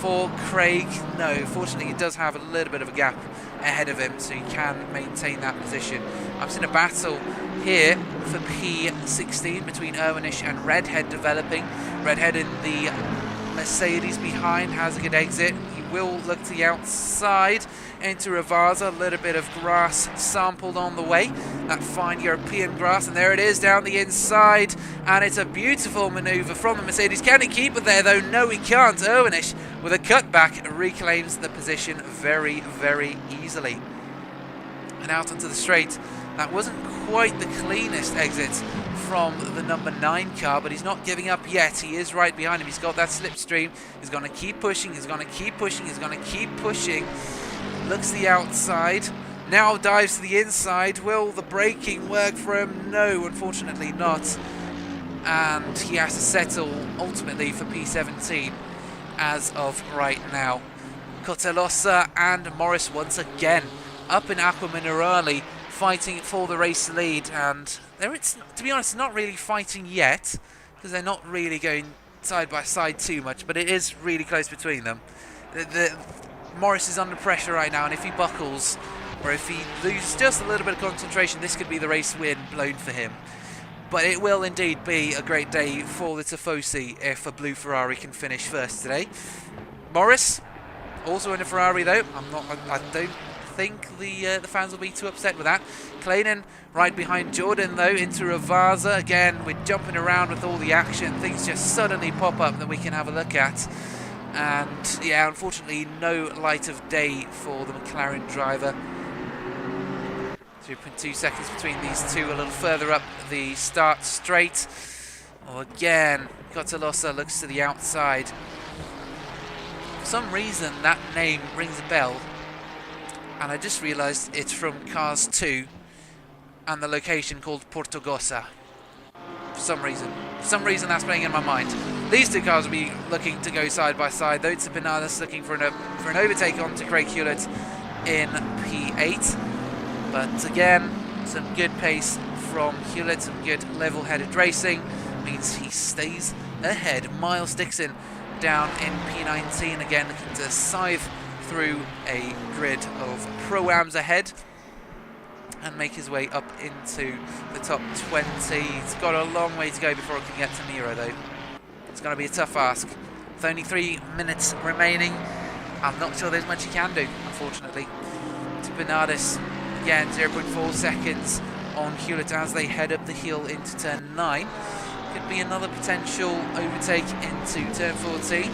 for Craig? No, fortunately he does have a little bit of a gap ahead of him, so he can maintain that position. I've seen a battle here for P16 between Irwinish and Redhead developing. Redhead in the Mercedes behind has a good exit. He will look to the outside into Ravazza. A little bit of grass sampled on the way, that fine European grass, and there it is down the inside, and it's a beautiful manoeuvre from the Mercedes. Can he keep it there though? No, he can't. Irwinish with a cutback reclaims the position very, very easily. and out onto the straight. That wasn't quite the cleanest exit from the number 9 car, but he's not giving up yet. He is right behind him. He's got that slipstream. He's going to keep pushing. He's going to keep pushing. He's going to keep pushing. Looks the outside. Now dives to the inside. Will the braking work for him? No, unfortunately not. And he has to settle ultimately for P17 as of right now. Cortelosa and Morris once again up in Acqua Minerale, fighting for the race lead, and to be honest, not really fighting yet, because they're not really going side by side too much, but it is really close between them. Morris is under pressure right now, and if he buckles, or if he loses just a little bit of concentration, this could be the race win blown for him. But it will indeed be a great day for the Tifosi if a blue Ferrari can finish first today. Morris, also in a Ferrari though. I don't think the fans will be too upset with that. Kleinen right behind Jordan though, into Ravazza. Again, we're jumping around with all the action. Things just suddenly pop up that we can have a look at. And yeah, unfortunately, no light of day for the McLaren driver. 2.2 seconds between these two, a little further up the start straight. Oh, again, Cortelosa looks to the outside. For some reason, that name rings a bell, and I just realised it's from Cars 2 and the location called Portogosa. For some reason that's playing in my mind. These two cars will be looking to go side by side, though. Tzipinadas looking for an overtake onto Craig Hewlett in P8. But again, some good pace from Hewlett, some good level-headed racing, means he stays ahead. Miles Dixon down in P19, again looking to scythe through a grid of Pro-Ams ahead and make his way up into the top 20. He's got a long way to go before he can get to Miro though. It's going to be a tough ask. With only 3 minutes remaining, I'm not sure there's much he can do, unfortunately. To Bernardis. Again, 0.4 seconds on Hewlett as they head up the hill into turn 9. Could be another potential overtake into turn 14,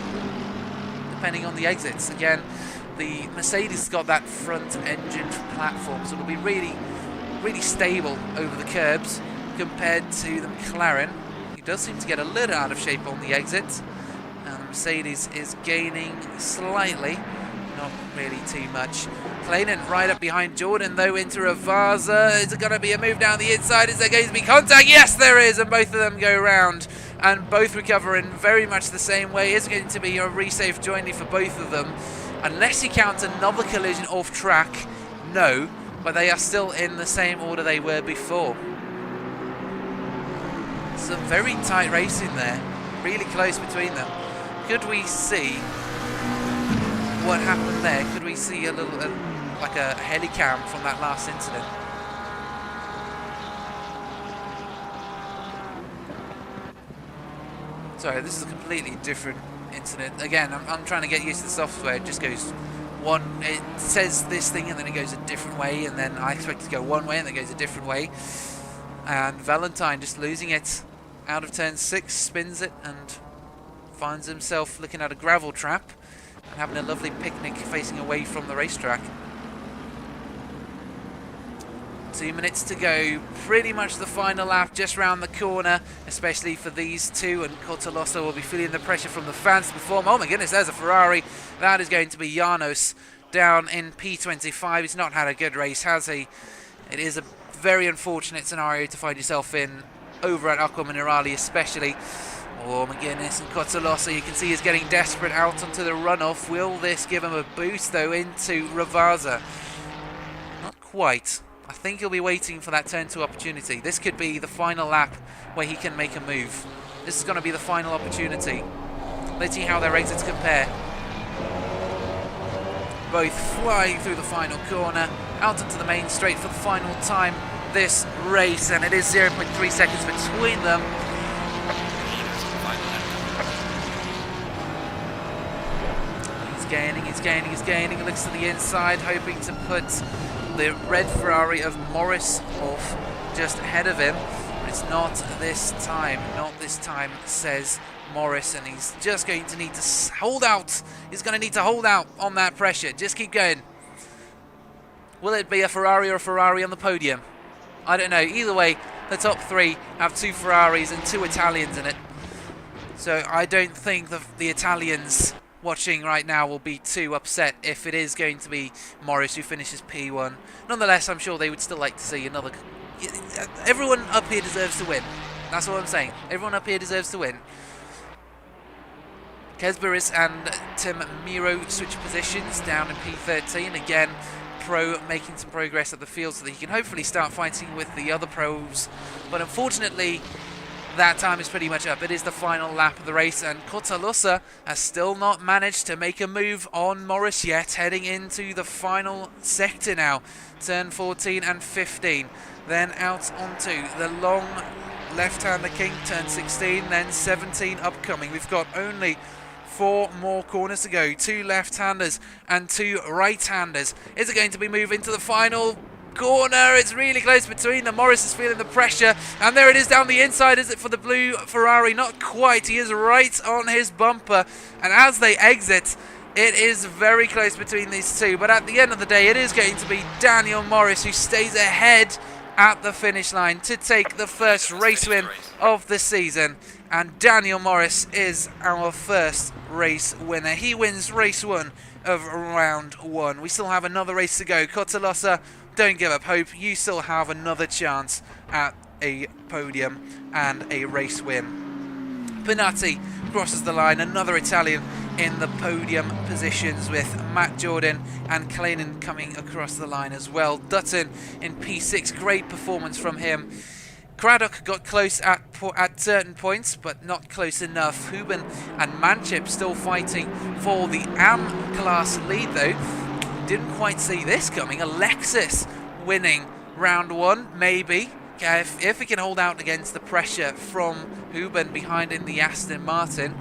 depending on the exits. Again, the Mercedes has got that front engine platform, so it'll be really, really stable over the curbs compared to the McLaren. He does seem to get a little out of shape on the exit, and the Mercedes is gaining slightly. Not really too much. Kleinen right up behind Jordan though, into Ravazza. Is it going to be a move down the inside? Is there going to be contact? Yes, there is, and both of them go round and both recover in very much the same way. Is going to be a resafe jointly for both of them, unless you count another collision off track. No, but they are still in the same order they were before. Some very tight racing there, really close between them. Could we see what happened there? Could we see a little like a helicam from that last incident? Sorry, this is a completely different incident. Again, I'm trying to get used to the software. It just goes it says this thing and then it goes a different way, and then I expect it to go one way and then it goes a different way. And Valentine just losing it out of turn 6, spins it and finds himself looking at a gravel trap and having a lovely picnic facing away from the racetrack. 2 minutes to go, pretty much the final lap just round the corner, especially for these two, and Cortelosa will be feeling the pressure from the fans to perform. Oh my goodness, there's a Ferrari. That is going to be Janos down in P25. He's not had a good race, has he? It is a very unfortunate scenario to find yourself in over at Acqua Minerale especially. Oh my goodness, and Cortelosa, you can see he's getting desperate out onto the runoff. Will this give him a boost though into Ravazza? Not quite. I think he'll be waiting for that turn 2 opportunity. This could be the final lap where he can make a move. This is going to be the final opportunity. Let's see how their exits compare. Both flying through the final corner, out into the main straight for the final time this race, and it is 0.3 seconds between them. He's gaining, looks to the inside, hoping to put the red Ferrari of Morris off just ahead of him. But it's not this time, says Morris, and he's just going to need to hold out. He's going to need to hold out on that pressure. Just keep going. Will it be a Ferrari or a Ferrari on the podium? I don't know. Either way, the top three have 2 Ferraris and 2 Italians in it. So I don't think the Italians watching right now will be too upset if it is going to be Morris who finishes P1. Nonetheless, I'm sure they would still like to see another... Everyone up here deserves to win. That's what I'm saying. Everyone up here deserves to win. Kesberis and Tim Miro switch positions down in P13. Again, Pro making some progress at the field so that he can hopefully start fighting with the other pros. But unfortunately, that time is pretty much up. It is the final lap of the race, and Cortalosa has still not managed to make a move on Morris yet, heading into the final sector now. Turn 14 and 15. Then out onto the long left-hander king, turn 16, then 17 upcoming. We've got only 4 more corners to go. 2 left-handers and 2 right-handers. Is it going to be moving to the final corner? It's really close between them. Morris is feeling the pressure, and there it is down the inside. Is it for the blue Ferrari? Not quite. He is right on his bumper, and as they exit, it is very close between these two. But at the end of the day, it is going to be Daniel Morris who stays ahead at the finish line to take the first race win of the season. And Daniel Morris is our first race winner. He wins race 1 of round 1. We still have another race to go. Cortalosa, don't give up hope. You still have another chance at a podium and a race win. Pinatti crosses the line. Another Italian in the podium positions, with Matt Jordan and Kleinen coming across the line as well. Dutton in P6. Great performance from him. Craddock got close at certain points, but not close enough. Huben and Manchip still fighting for the AM class lead, though. Didn't quite see this coming. Alexis winning round 1, maybe. If he can hold out against the pressure from Huben behind in the Aston Martin,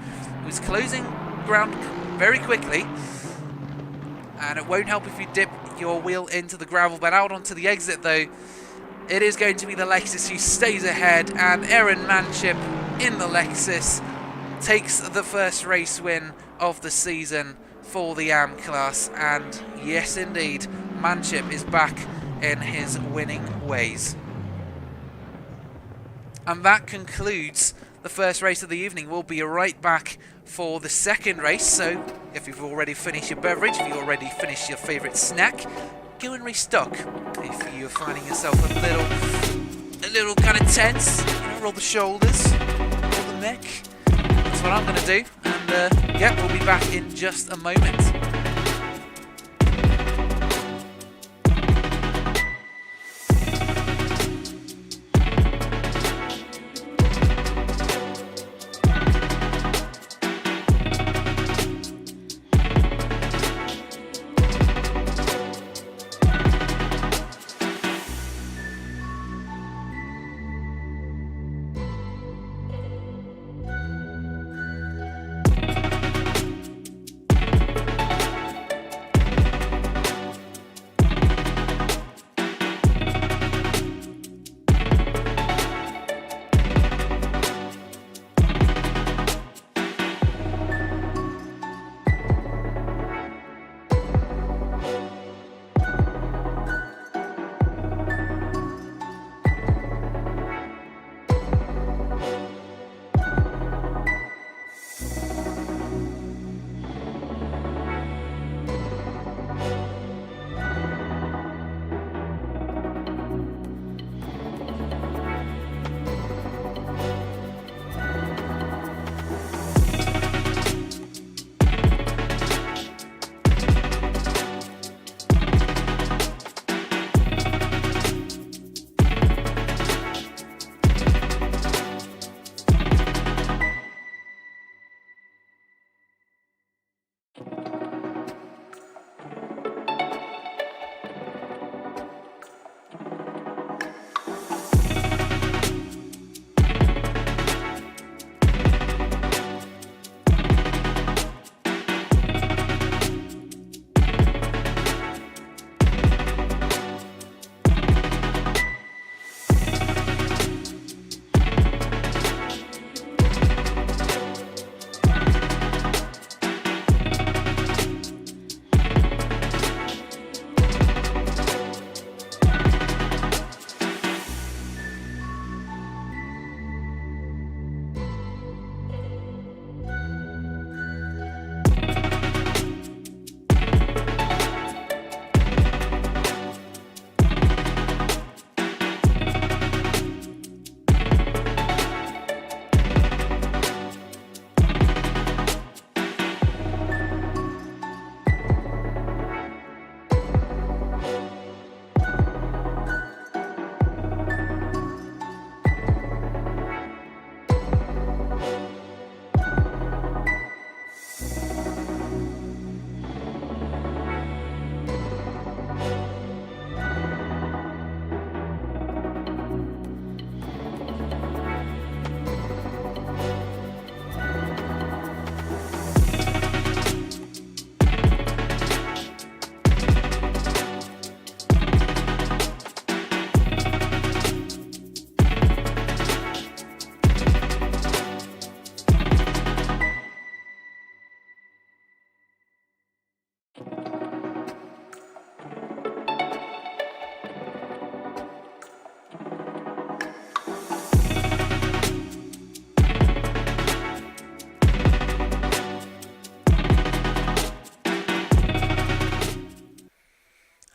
who's closing ground very quickly. And it won't help if you dip your wheel into the gravel, but out onto the exit, though, it is going to be the Lexus who stays ahead, and Aaron Manship in the Lexus takes the first race win of the season for the AM class. And yes, indeed, Manship is back in his winning ways. And that concludes the first race of the evening. We'll be right back for the second race. So if you've already finished your beverage, if you've already finished your favourite snack, go and restock. If you're finding yourself a little kind of tense, roll the shoulders, roll the neck. That's what I'm going to do. And yeah, we'll be back in just a moment.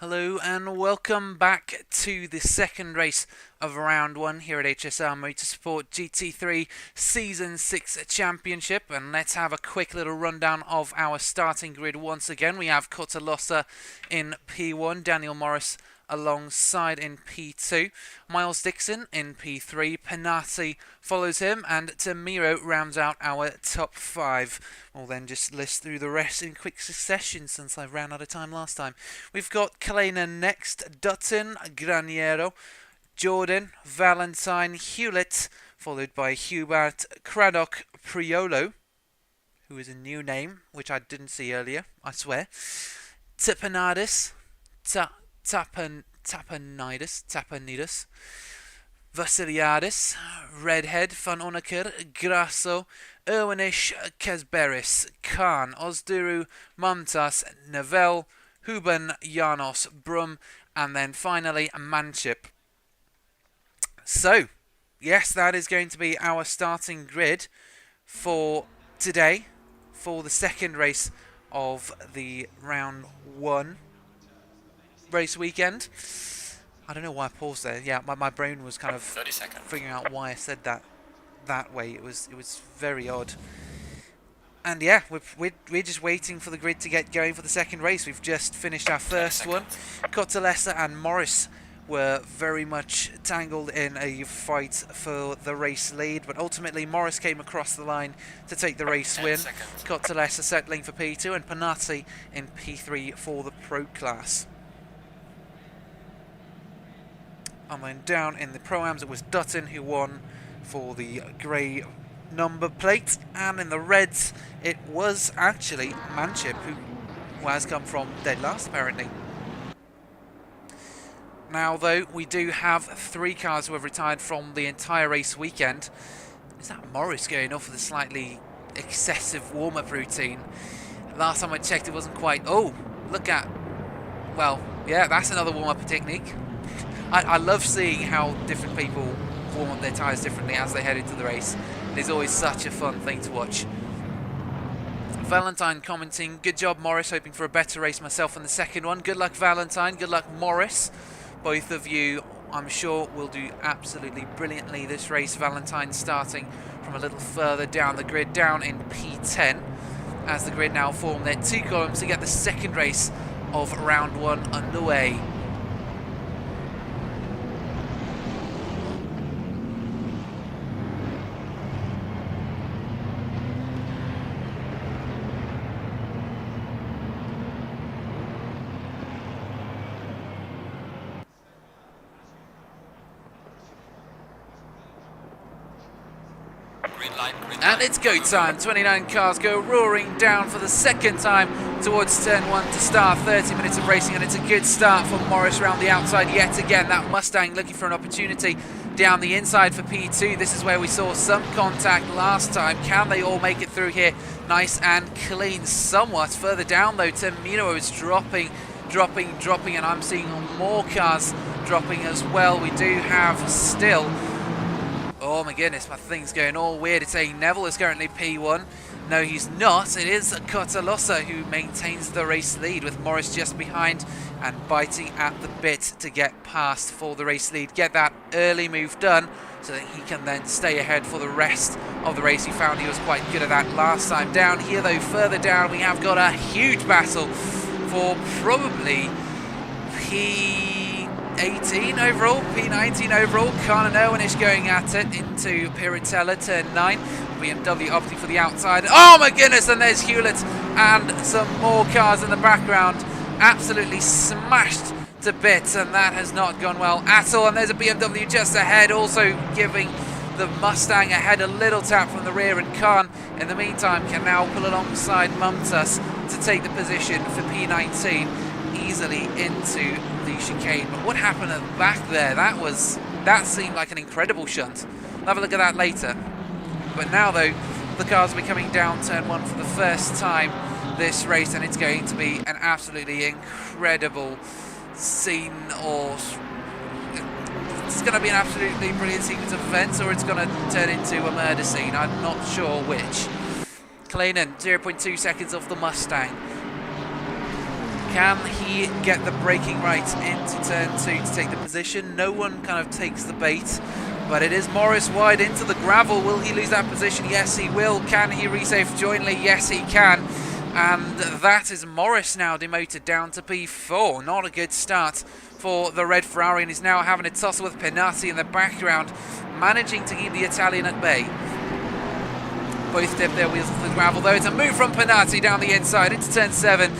Hello and welcome back to the second race of round 1 here at HSR Motorsport GT3 Season 6 Championship, and let's have a quick little rundown of our starting grid once again. We have Cotalossa in P1, Daniel Morris alongside in P2, Miles Dixon in P3, Penati follows him, and Tamiro rounds out our top 5. We'll then just list through the rest in quick succession since I ran out of time last time. We've got Kalena next, Dutton, Graniero, Jordan, Valentine, Hewlett, followed by Hubert, Craddock, Priolo, who is a new name, which I didn't see earlier, I swear, Tipanadis, Tapanidis, Vasiliadis, Redhead, Van Onaker, Grasso, Irwinish, Kesberis, Khan, Osduru, Mumtas, Neville, Huben, Janos, Brum, and then finally Manship. So, yes, that is going to be our starting grid for today, for the second race of the round 1 race weekend. I don't know why I paused there. Yeah, my brain was kind of figuring out why I said that way. It was very odd. And yeah, we're just waiting for the grid to get going for the second race. We've just finished our first one. Cottalessa and Morris were very much tangled in a fight for the race lead, but ultimately Morris came across the line to take the race win. Cottalessa settling for P2 and Panati in P3 for the Pro class. And then down in the Pro-Ams, it was Dutton who won for the grey number plate. And in the reds, it was actually Manship who has come from dead last, apparently. Now, though, we do have 3 cars who have retired from the entire race weekend. Is that Morris going off with a slightly excessive warm-up routine? Last time I checked, it wasn't quite... Oh, look at... Well, yeah, that's another warm-up technique. I love seeing how different people warm up their tyres differently as they head into the race. It is always such a fun thing to watch. Valentine commenting, good job Morris, hoping for a better race myself in the second one. Good luck Valentine, good luck Morris. Both of you, I'm sure, will do absolutely brilliantly this race. Valentine starting from a little further down the grid, down in P10, as the grid now form their 2 columns to get the second race of round 1 underway. And it's go time. 29 cars go roaring down for the second time towards turn 1 to start. 30 minutes of racing, and it's a good start for Morris around the outside yet again. That Mustang looking for an opportunity down the inside for P2. This is where we saw some contact last time. Can they all make it through here? Nice and clean. Somewhat further down though, Tamino is dropping, and I'm seeing more cars dropping as well. We do have still... Oh my goodness, my thing's going all weird. It's saying Neville is currently P1. No, he's not. It is Cotalossa who maintains the race lead, with Morris just behind and biting at the bit to get past for the race lead. Get that early move done so that he can then stay ahead for the rest of the race. He found he was quite good at that last time. Down here though, further down, we have got a huge battle for probably P18 overall, P19 overall. Khan and Irwinish going at it into Piratella, turn 9. BMW opting for the outside. Oh my goodness, and there's Hewlett and some more cars in the background. Absolutely smashed to bits, and that has not gone well at all. And there's a BMW just ahead, also giving the Mustang ahead a little tap from the rear, and Khan in the meantime can now pull alongside Mumtas to take the position for P19 easily into the chicane. But what happened at the back there? That seemed like an incredible shunt. We'll have a look at that later. But now though, the cars will be coming down turn 1 for the first time this race, and it's going to be an absolutely incredible scene, or it's going to be an absolutely brilliant sequence of events, or it's going to turn into a murder scene. I'm not sure which. Kalenen, 0.2 seconds off the Mustang. Can he get the braking right into turn 2 to take the position? No one kind of takes the bait, but it is Morris wide into the gravel. Will he lose that position? Yes, he will. Can he resafe jointly? Yes, he can. And that is Morris now demoted down to P4. Not a good start for the red Ferrari, and he's now having a tussle with Pinati in the background, managing to keep the Italian at bay. Both dip their wheels off the gravel, though. It's a move from Pinati down the inside into turn 7.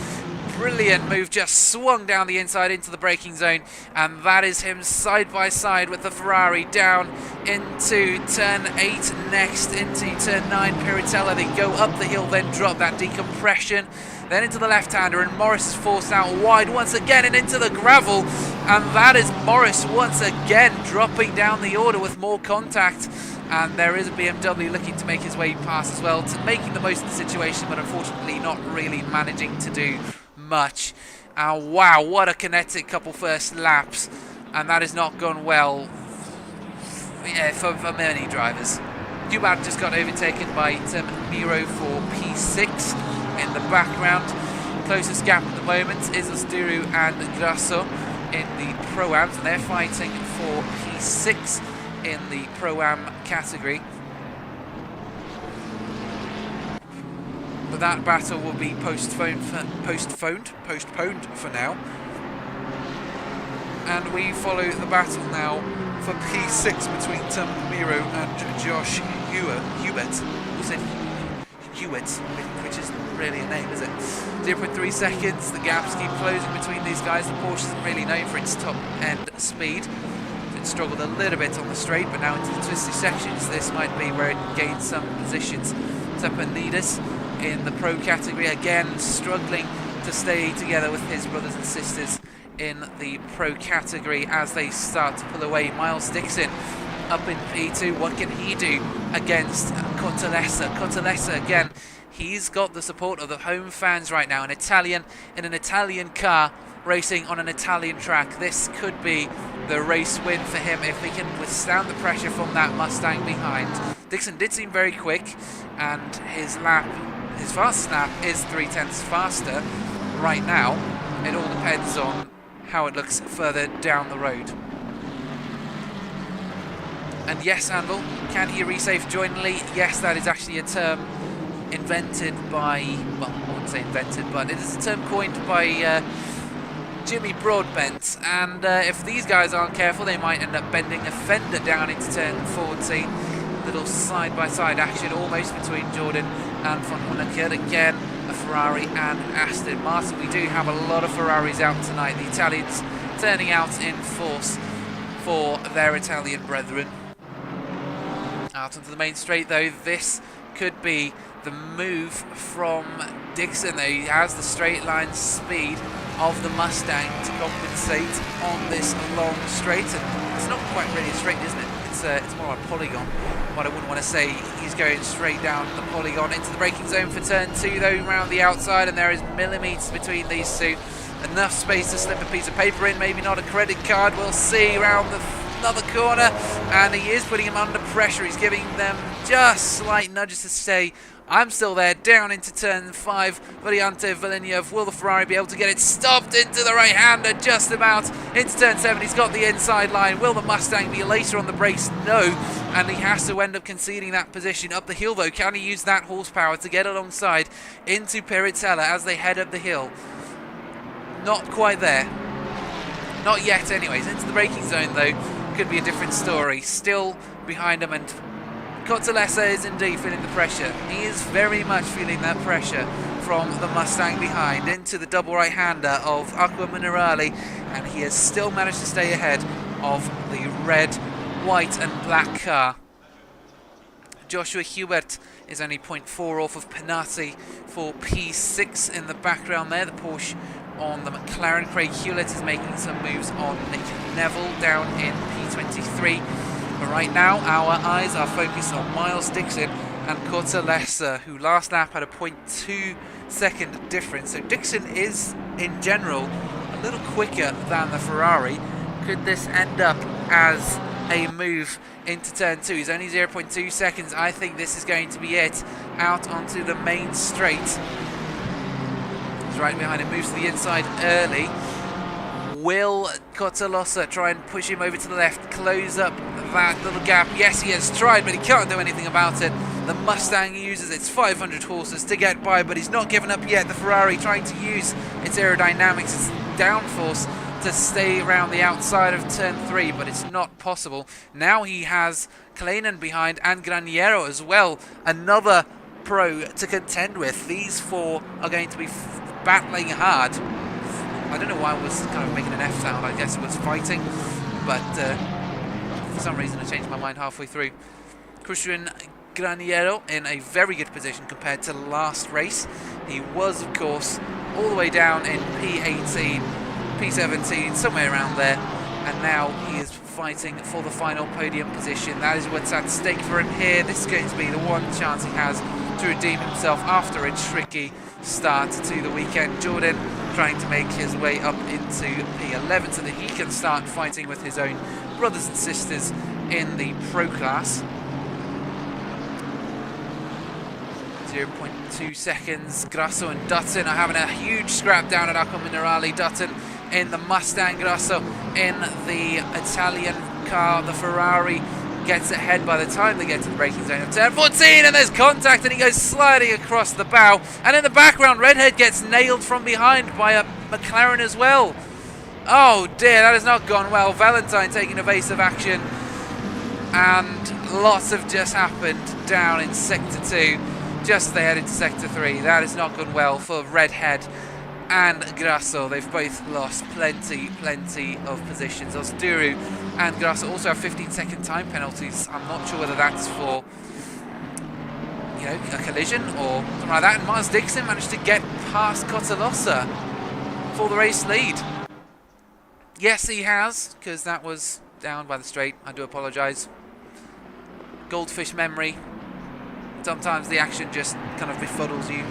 Brilliant move, just swung down the inside into the braking zone, and that is him side by side with the Ferrari down into turn 8 next, into turn 9. Piratella, they go up the hill, then drop that decompression, then into the left-hander, and Morris is forced out wide once again and into the gravel, and that is Morris once again dropping down the order with more contact. And there is a BMW looking to make his way past as well, making the most of the situation, but unfortunately not really managing to do much. Wow, what a kinetic couple first laps, and that has not gone well for many drivers. Hubert just got overtaken by Tim Miro for P6 in the background. Closest gap at the moment is Osturu and Grasso in the Pro-Ams, and they're fighting for P6 in the Pro-Am category. But that battle will be postponed for now. And we follow the battle now for P6 between Tim Miro and Josh Hubert. Who said Hewitt, which isn't really a name, is it? 0.3 seconds, the gaps keep closing between these guys. The Porsche isn't really known for its top end speed. It struggled a little bit on the straight, but now into the twisty sections, this might be where it gains some positions. Tepanides in the pro category, again struggling to stay together with his brothers and sisters in the pro category as they start to pull away. Miles Dixon up in P2, what can he do against Cortellessa? Cortellessa again, he's got the support of the home fans right now, an Italian in an Italian car racing on an Italian track. This could be the race win for him if he can withstand the pressure from that Mustang behind. Dixon did seem very quick, and his fastest lap is 0.3 faster right now. It all depends on how it looks further down the road. And yes, Anvil, can he resafe jointly? Yes, that is actually a term invented by, well, I wouldn't say invented, but it is a term coined by Jimmy Broadbent, and if these guys aren't careful, they might end up bending a fender down into turn 14. Little side-by-side action almost between Jordan and Von Honecker. Again, a Ferrari and Aston Martin. We do have a lot of Ferraris out tonight. The Italians turning out in force for their Italian brethren. Out onto the main straight, though, this could be the move from Dixon. Though he has the straight line speed of the Mustang to compensate on this long straight, and it's not quite really a straight, isn't it? It's more like a polygon, but I wouldn't want to say he's going straight down the polygon into the braking zone for turn 2, though, around the outside, and there is millimetres between these two. Enough space to slip a piece of paper in, maybe not a credit card. We'll see around another corner, and he is putting him under pressure. He's giving them just slight nudges to say, I'm still there, down into turn 5. Variante Villeneuve, will the Ferrari be able to get it stopped into the right-hander just about into turn 7? He's got the inside line. Will the Mustang be later on the brakes? No, and he has to end up conceding that position. Up the hill, though, can he use that horsepower to get alongside into Piratella as they head up the hill? Not quite there. Not yet, anyways. Into the braking zone, though, could be a different story. Still behind him, and Cortellessa is indeed feeling the pressure. He is very much feeling that pressure from the Mustang behind into the double right-hander of Aqua Minerale, and he has still managed to stay ahead of the red, white and black car. Joshua Hubert is only 0.4 off of Pinati for P6 in the background there. The Porsche on the McLaren. Craig Hewlett is making some moves on Nick Neville down in P23. But right now, our eyes are focused on Miles Dixon and Cortellessa, who last lap had a 0.2 second difference. So Dixon is, in general, a little quicker than the Ferrari. Could this end up as a move into turn 2? He's only 0.2 seconds. I think this is going to be it. Out onto the main straight. He's right behind him, moves to the inside early. Will Cotalossa try and push him over to the left, close up that little gap? Yes, he has tried, but he can't do anything about it. The Mustang uses its 500 horses to get by, but he's not given up yet. The Ferrari trying to use its aerodynamics, its downforce, to stay around the outside of turn 3, but it's not possible. Now he has Kleinen behind and Graniero as well, another pro to contend with. These four are going to be battling hard. I don't know why I was kind of making an F sound. I guess it was fighting, but for some reason I changed my mind halfway through. Christian Graniero in a very good position compared to last race. He was, of course, all the way down in P18, P17, somewhere around there, and now he is fighting for the final podium position. That is what's at stake for him here. This is going to be the one chance he has to redeem himself after a tricky start to the weekend. Jordan trying to make his way up into P11 so that he can start fighting with his own brothers and sisters in the pro class. 0.2 seconds. Grasso and Dutton are having a huge scrap down at Acqua Minerale. Dutton in the Mustang, Grasso in the Italian car. The Ferrari gets ahead by the time they get to the braking zone of turn 14, and there's contact, and he goes sliding across the bow. And in the background, Redhead gets nailed from behind by a McLaren as well. Oh dear, that has not gone well. Valentine taking evasive action, and lots have just happened down in Sector 2, just they head into Sector 3. That has not gone well for Redhead and Grasso. They've both lost plenty of positions. Osduru and Grasso also have 15-second time penalties. I'm not sure whether that's for, you know, a collision or something like that. And Miles Dixon managed to get past Cotalossa for the race lead. Yes, he has, because that was down by the straight. I do apologise. Goldfish memory. Sometimes the action just kind of befuddles you.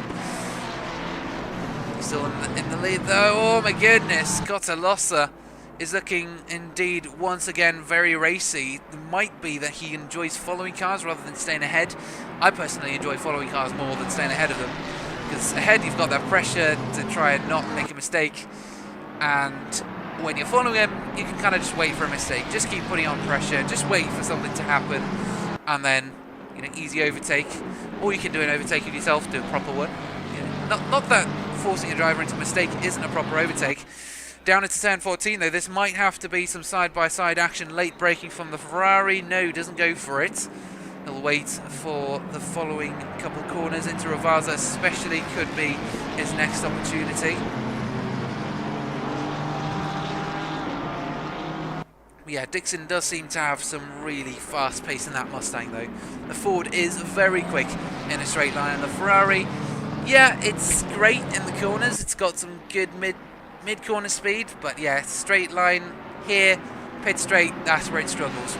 He's still in the lead though. Oh my goodness, Cotalossa is looking indeed once again very racy. It might be that he enjoys following cars rather than staying ahead. I personally enjoy following cars more than staying ahead of them, because ahead you've got that pressure to try and not make a mistake, and when you're following him you can kind of just wait for a mistake, just keep putting on pressure, just wait for something to happen, and then, you know, easy overtake. Or you can do an overtake of yourself, do a proper one. You know, not that forcing a driver into a mistake isn't a proper overtake. Down into turn 14 though, this might have to be some side-by-side action. Late braking from the Ferrari. No, doesn't go for it. He'll wait for the following couple corners. Into Ravazza especially could be his next opportunity. Yeah, Dixon does seem to have some really fast pace in that Mustang though. The Ford is very quick in a straight line, and the Ferrari, yeah, it's great in the corners. It's got some good mid-corner speed, but yeah, straight line here, pit straight, that's where it struggles.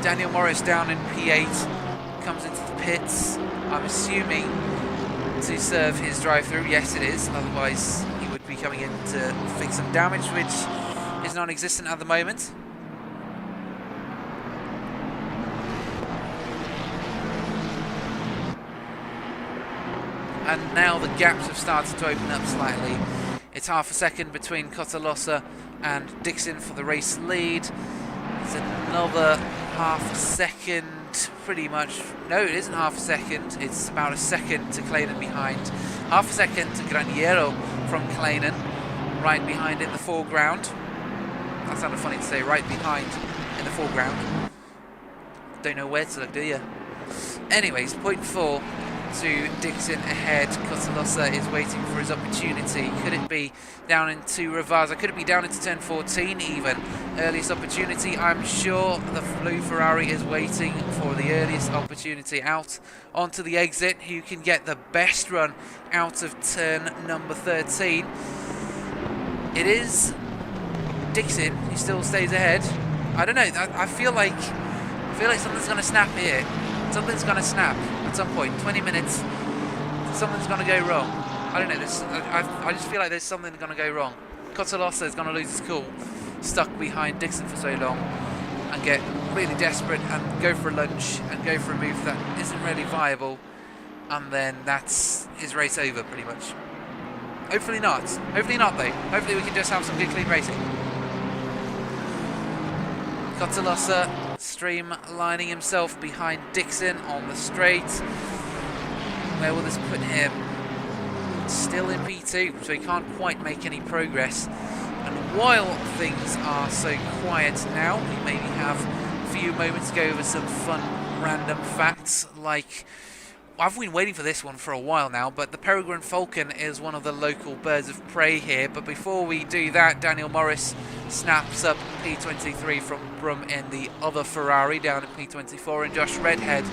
Daniel Morris down in P8, comes into the pits, I'm assuming to serve his drive-through. Yes, it is, otherwise he would be coming in to fix some damage, which is non-existent at the moment. And now the gaps have started to open up slightly. It's half a second between Cotalossa and Dixon for the race lead. It's another half a second, pretty much. No, it isn't half a second. It's about a second to Kleinen behind. Half a second to Graniero from Kleinen, right behind in the foreground. That sounded funny to say, right behind in the foreground. Don't know where to look, do you? Anyways, 0.4 to Dixon ahead. Cotalossa is waiting for his opportunity. Could it be down into Ravazza? Could it be down into turn 14 even? Earliest opportunity, I'm sure the blue Ferrari is waiting for the earliest opportunity out onto the exit. Who can get the best run out of turn number 13? It is Dixon, he still stays ahead. I don't know, I feel like something's going to snap here. Something's going to snap at some point. 20 minutes, something's going to go wrong. I don't know, I just feel like there's something going to go wrong. Cotalossa is going to lose his cool, stuck behind Dixon for so long, and get really desperate and go for a lunge and go for a move that isn't really viable. and then that's his race over pretty much. Hopefully not. Hopefully not though. Hopefully we can just have some good clean racing. Cotalossa streamlining himself behind Dixon on the straight. Where will this put him? Still in P2, so he can't quite make any progress. And while things are so quiet now, we maybe have a few moments to go over some fun random facts, like I've been waiting for this one for a while now, but the peregrine falcon is one of the local birds of prey here. But before we do that, Daniel Morris snaps up P23 from Brum in the other Ferrari down at P24, and Josh Redhead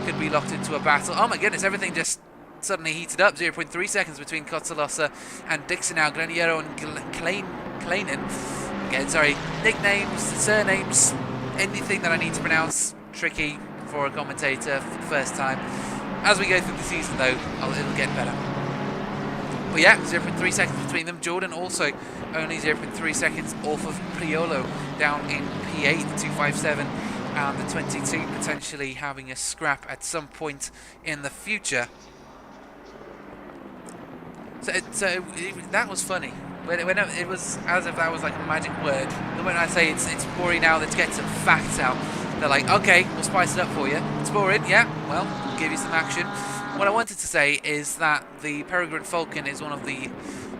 could be locked into a battle. Oh my goodness, everything just suddenly heated up. 0.3 seconds between Cotalossa and Dixon now. Graniero and Kleinen. Again, sorry, nicknames, surnames, anything that I need to pronounce tricky for a commentator for the first time. As we go through the season, though, it'll get better. But yeah, 0.3 seconds between them. Jordan also only 0.3 seconds off of Priolo down in P8, the 257, and the 22 potentially having a scrap at some point in the future. So that was funny. When it was as if that was like a magic word. When I say it's boring now, let's get some facts out. They're like, okay, we'll spice it up for you. It's boring, yeah, well, we'll give you some action. What I wanted to say is that the peregrine falcon is one of the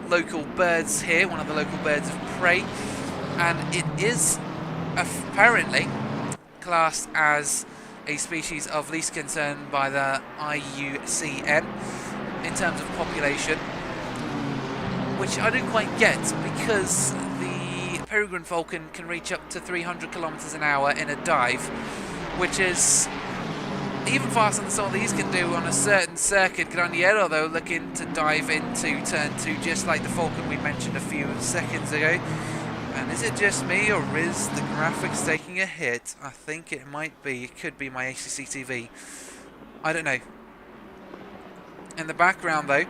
local birds here, one of the local birds of prey, and it is apparently classed as a species of least concern by the IUCN in terms of population, which I don't quite get, because the peregrine falcon can reach up to 300 kilometers an hour in a dive, which is even faster than some of these can do on a certain circuit. Graniero, though, looking to dive into turn 2 just like the falcon we mentioned a few seconds ago. And is it just me, or is the graphics taking a hit? I think it might be. It could be my ACC TV. I don't know. In the background, though,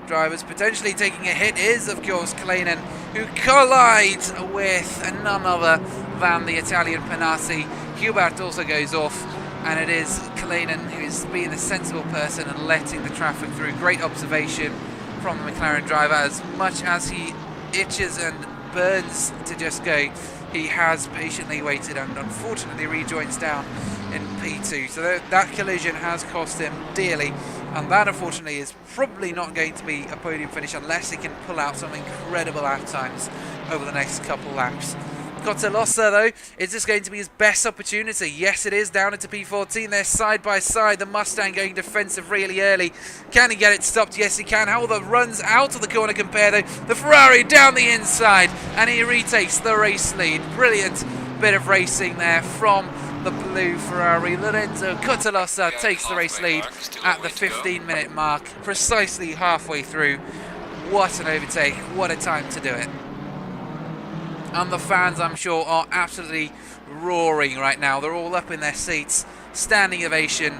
drivers potentially taking a hit is, of course, Kleinen, who collides with none other than the Italian Panassi. Hubert also goes off, and it is Kleinen who is being a sensible person and letting the traffic through. Great observation from the McLaren driver. As much as he itches and burns to just go, he has patiently waited and unfortunately rejoins down in P2. So that collision has cost him dearly, and that unfortunately is probably not going to be a podium finish unless he can pull out some incredible lap times over the next couple laps. Cotalossa, though, is this going to be his best opportunity? Yes, it is. Down into P14. They're side by side. The Mustang going defensive really early. Can he get it stopped? Yes, he can. How the runs out of the corner compare, though? The Ferrari down the inside, and he retakes the race lead. Brilliant bit of racing there from the blue Ferrari. Lorenzo Cotalossa takes the race lead at the 15-minute mark, precisely halfway through. What an overtake. What a time to do it. And the fans, I'm sure, are absolutely roaring right now. They're all up in their seats, standing ovation.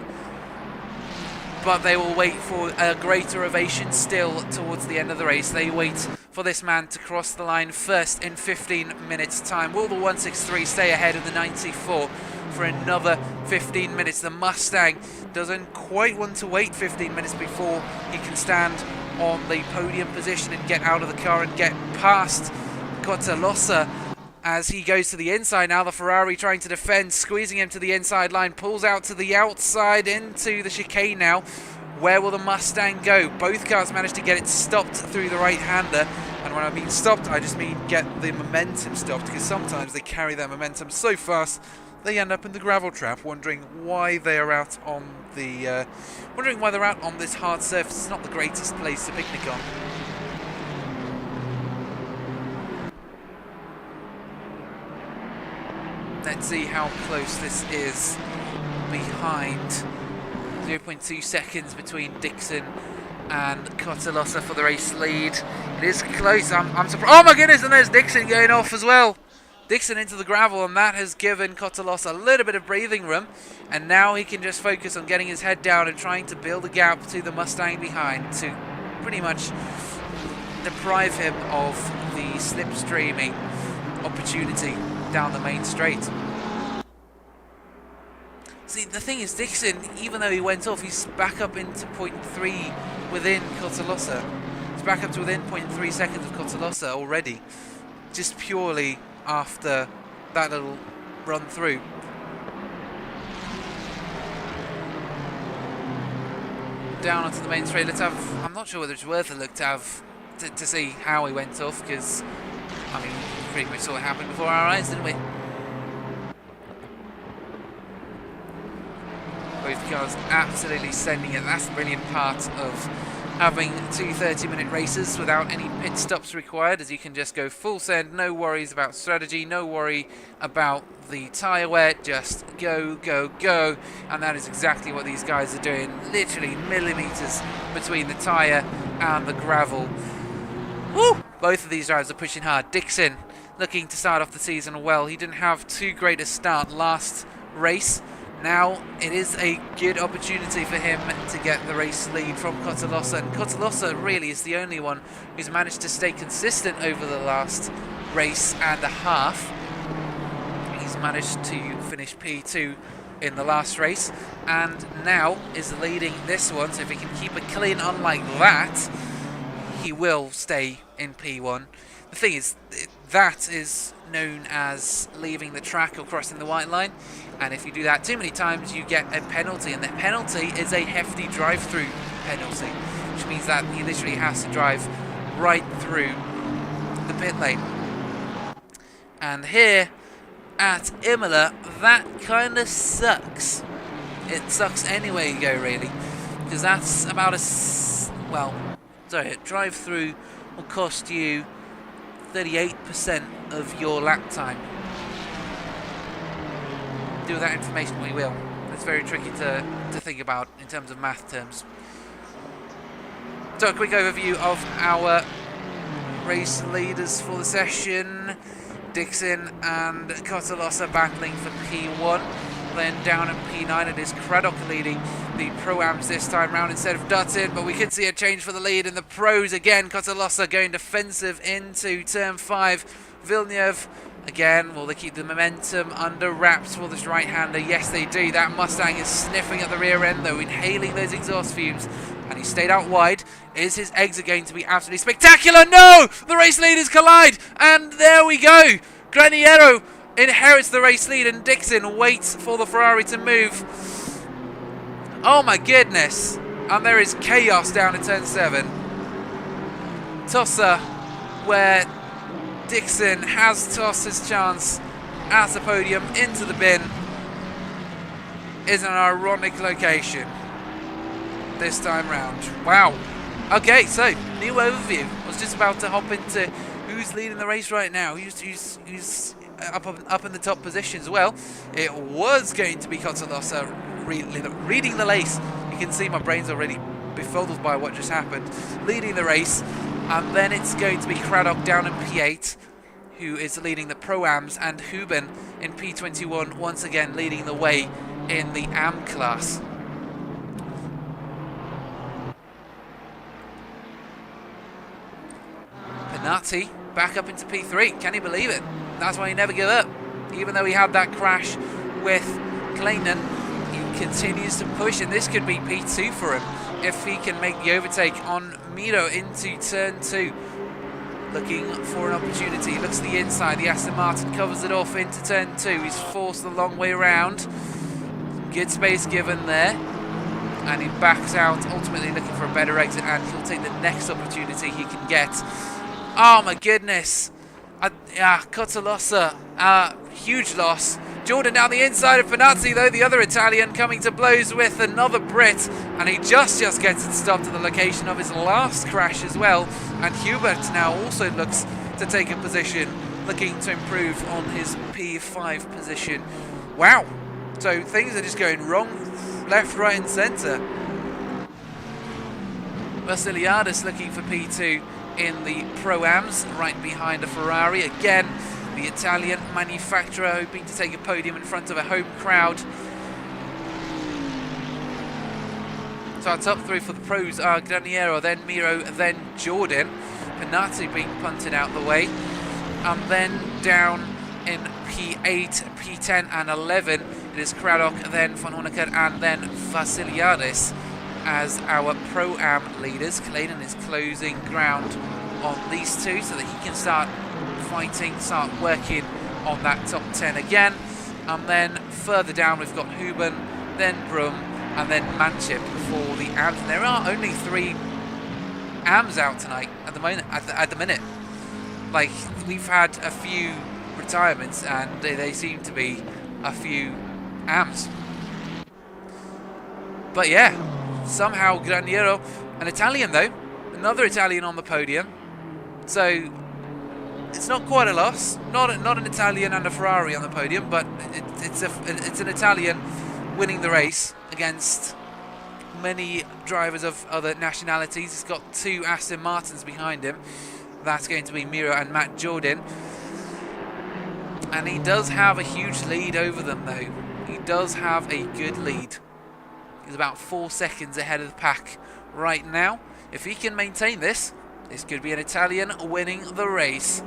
But they will wait for a greater ovation still towards the end of the race. They wait for this man to cross the line first in 15 minutes' time. Will the 163 stay ahead of the 94 for another 15 minutes? The Mustang doesn't quite want to wait 15 minutes before he can stand on the podium position and get out of the car and get past Cotalossa as he goes to the inside. Now the Ferrari trying to defend, squeezing him to the inside line, pulls out to the outside into the chicane now. Where will the Mustang go? Both cars managed to get it stopped through the right-hander, and when I mean stopped, I just mean get the momentum stopped, because sometimes they carry their momentum so fast they end up in the gravel trap, wondering why they are out on the why they're out on this hard surface. It's not the greatest place to picnic on. Let's see how close this is behind. 0.2 seconds between Dixon and Cotalossa for the race lead. It is close. I'm surprised. Oh my goodness, and there's Dixon going off as well. Dixon into the gravel, and that has given Cotalossa a little bit of breathing room. And now he can just focus on getting his head down and trying to build a gap to the Mustang behind to pretty much deprive him of the slipstreaming opportunity down the main straight. see, the thing is, Dixon, even though he went off, he's back up into .3 within Cotolossa. He's back up to within .3 seconds of Cotolossa already, just purely after that little run through. Down onto the main straight. Let's have. I'm not sure whether it's worth a look to have to see how he went off, because I mean, pretty much saw it happen before our eyes, didn't we? Both cars absolutely sending it. That's the brilliant part of having two 30-minute races without any pit stops required, as you can just go full send, no worries about strategy, no worry about the tyre wear, just go, go, go. And that is exactly what these guys are doing, literally millimetres between the tyre and the gravel. Woo! Both of these drivers are pushing hard. Dixon looking to start off the season well. He didn't have too great a start last race. Now it is a good opportunity for him to get the race lead from Cotolossa, and Cotolossa really is the only one who's managed to stay consistent over the last race and a half. He's managed to finish P2 in the last race and now is leading this one, so if he can keep it clean on like that, he will stay in P1. The thing is, that is known as leaving the track or crossing the white line, and if you do that too many times you get a penalty, and the penalty is a hefty drive-through penalty, which means that he literally has to drive right through the pit lane. And here at Imola, that kind of sucks. It sucks anyway you go, really, because that's about a drive-through will cost you 38% of your lap time. Do with that information what you will. It's very tricky to think about in terms of math terms. So a quick overview of our race leaders for the session. Dixon and Cotolossa battling for P1. Then down at P9 it is Craddock leading the Pro-Ams this time round instead of Dutton, but we could see a change for the lead in the Pros again. Cotolossa going defensive into turn 5. Villeneuve again, will they keep the momentum under wraps for this right-hander? Yes they do. That Mustang is sniffing at the rear end though, inhaling those exhaust fumes, and he stayed out wide. Is his exit going to be absolutely spectacular? No! The race leaders collide, and there we go. Graniero inherits the race lead and Dixon waits for the Ferrari to move. Oh my goodness. And there is chaos down at turn 7. Tosser, where Dixon has tossed his chance at the podium into the bin, is an ironic location this time round. Wow. Okay, so new overview. I was just about to hop into who's leading the race right now, who's up in the top positions. Well, it was going to be Cotolossa reading the race. You can see my brain's already befuddled by what just happened. Leading the race, and then it's going to be Craddock down in P8, who is leading the Pro-Ams, and Huben in P21 once again leading the way in the AM class. Penati back up into P3. Can you believe it? That's why he never give up. Even though he had that crash with Kleinan, he continues to push, and this could be P2 for him if he can make the overtake on Miro into turn 2. Looking for an opportunity. Looks to the inside. The Aston Martin covers it off into turn 2. He's forced the long way around. Good space given there. And he backs out, ultimately looking for a better exit, and he'll take the next opportunity he can get. Oh my goodness. Cotolossa, huge loss. Jordan down the inside of Penati though, the other Italian coming to blows with another Brit, and he just gets it stopped at the location of his last crash as well. And Hubert now also looks to take a position, looking to improve on his P5 position. Wow, so things are just going wrong, left, right and centre. Vasiliadis looking for P2 in the Pro-Ams, right behind a Ferrari. Again, the Italian manufacturer hoping to take a podium in front of a home crowd. So our top 3 for the Pros are Graniero, then Miro, then Jordan. Penati being punted out the way. And then down in P8, P10 and 11 It is Craddock, then Van Hoornekert, and then Vasiliadis as our Pro-Am leaders. Clayton is closing ground on these two so that he can start fighting, start working on that top 10 again. And then further down we've got Huben, then Brum, and then Manchip for the AMs. And there are only 3 AMs out tonight at the moment. At the minute, like, we've had a few retirements, and they seem to be a few AMs. But yeah, somehow Graniero, an Italian though, another Italian on the podium. So it's not quite a loss. Not an Italian and a Ferrari on the podium, but it's an Italian winning the race against many drivers of other nationalities. He's got 2 Aston Martins behind him. That's going to be Miro and Matt Jordan. And he does have a huge lead over them though. He does have a good lead. He's about 4 seconds ahead of the pack right now. If he can maintain this, this could be an Italian winning the race.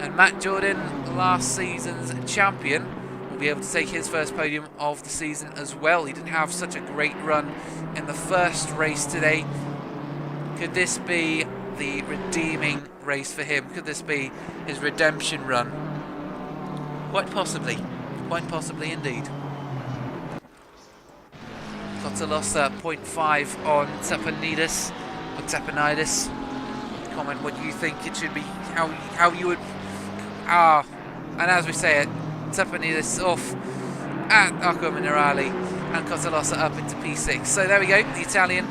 And Matt Jordan, last season's champion, will be able to take his first podium of the season as well. He didn't have such a great run in the first race today. Could this be the redeeming race for him? Could this be his redemption run? Quite possibly indeed. Kotalosa 0.5 on Tsapanidis. Comment what you think it should be, how you would. And as we say it, Tsapanidis off at Acqua Minerale and Kotalosa up into P6. So there we go. The Italian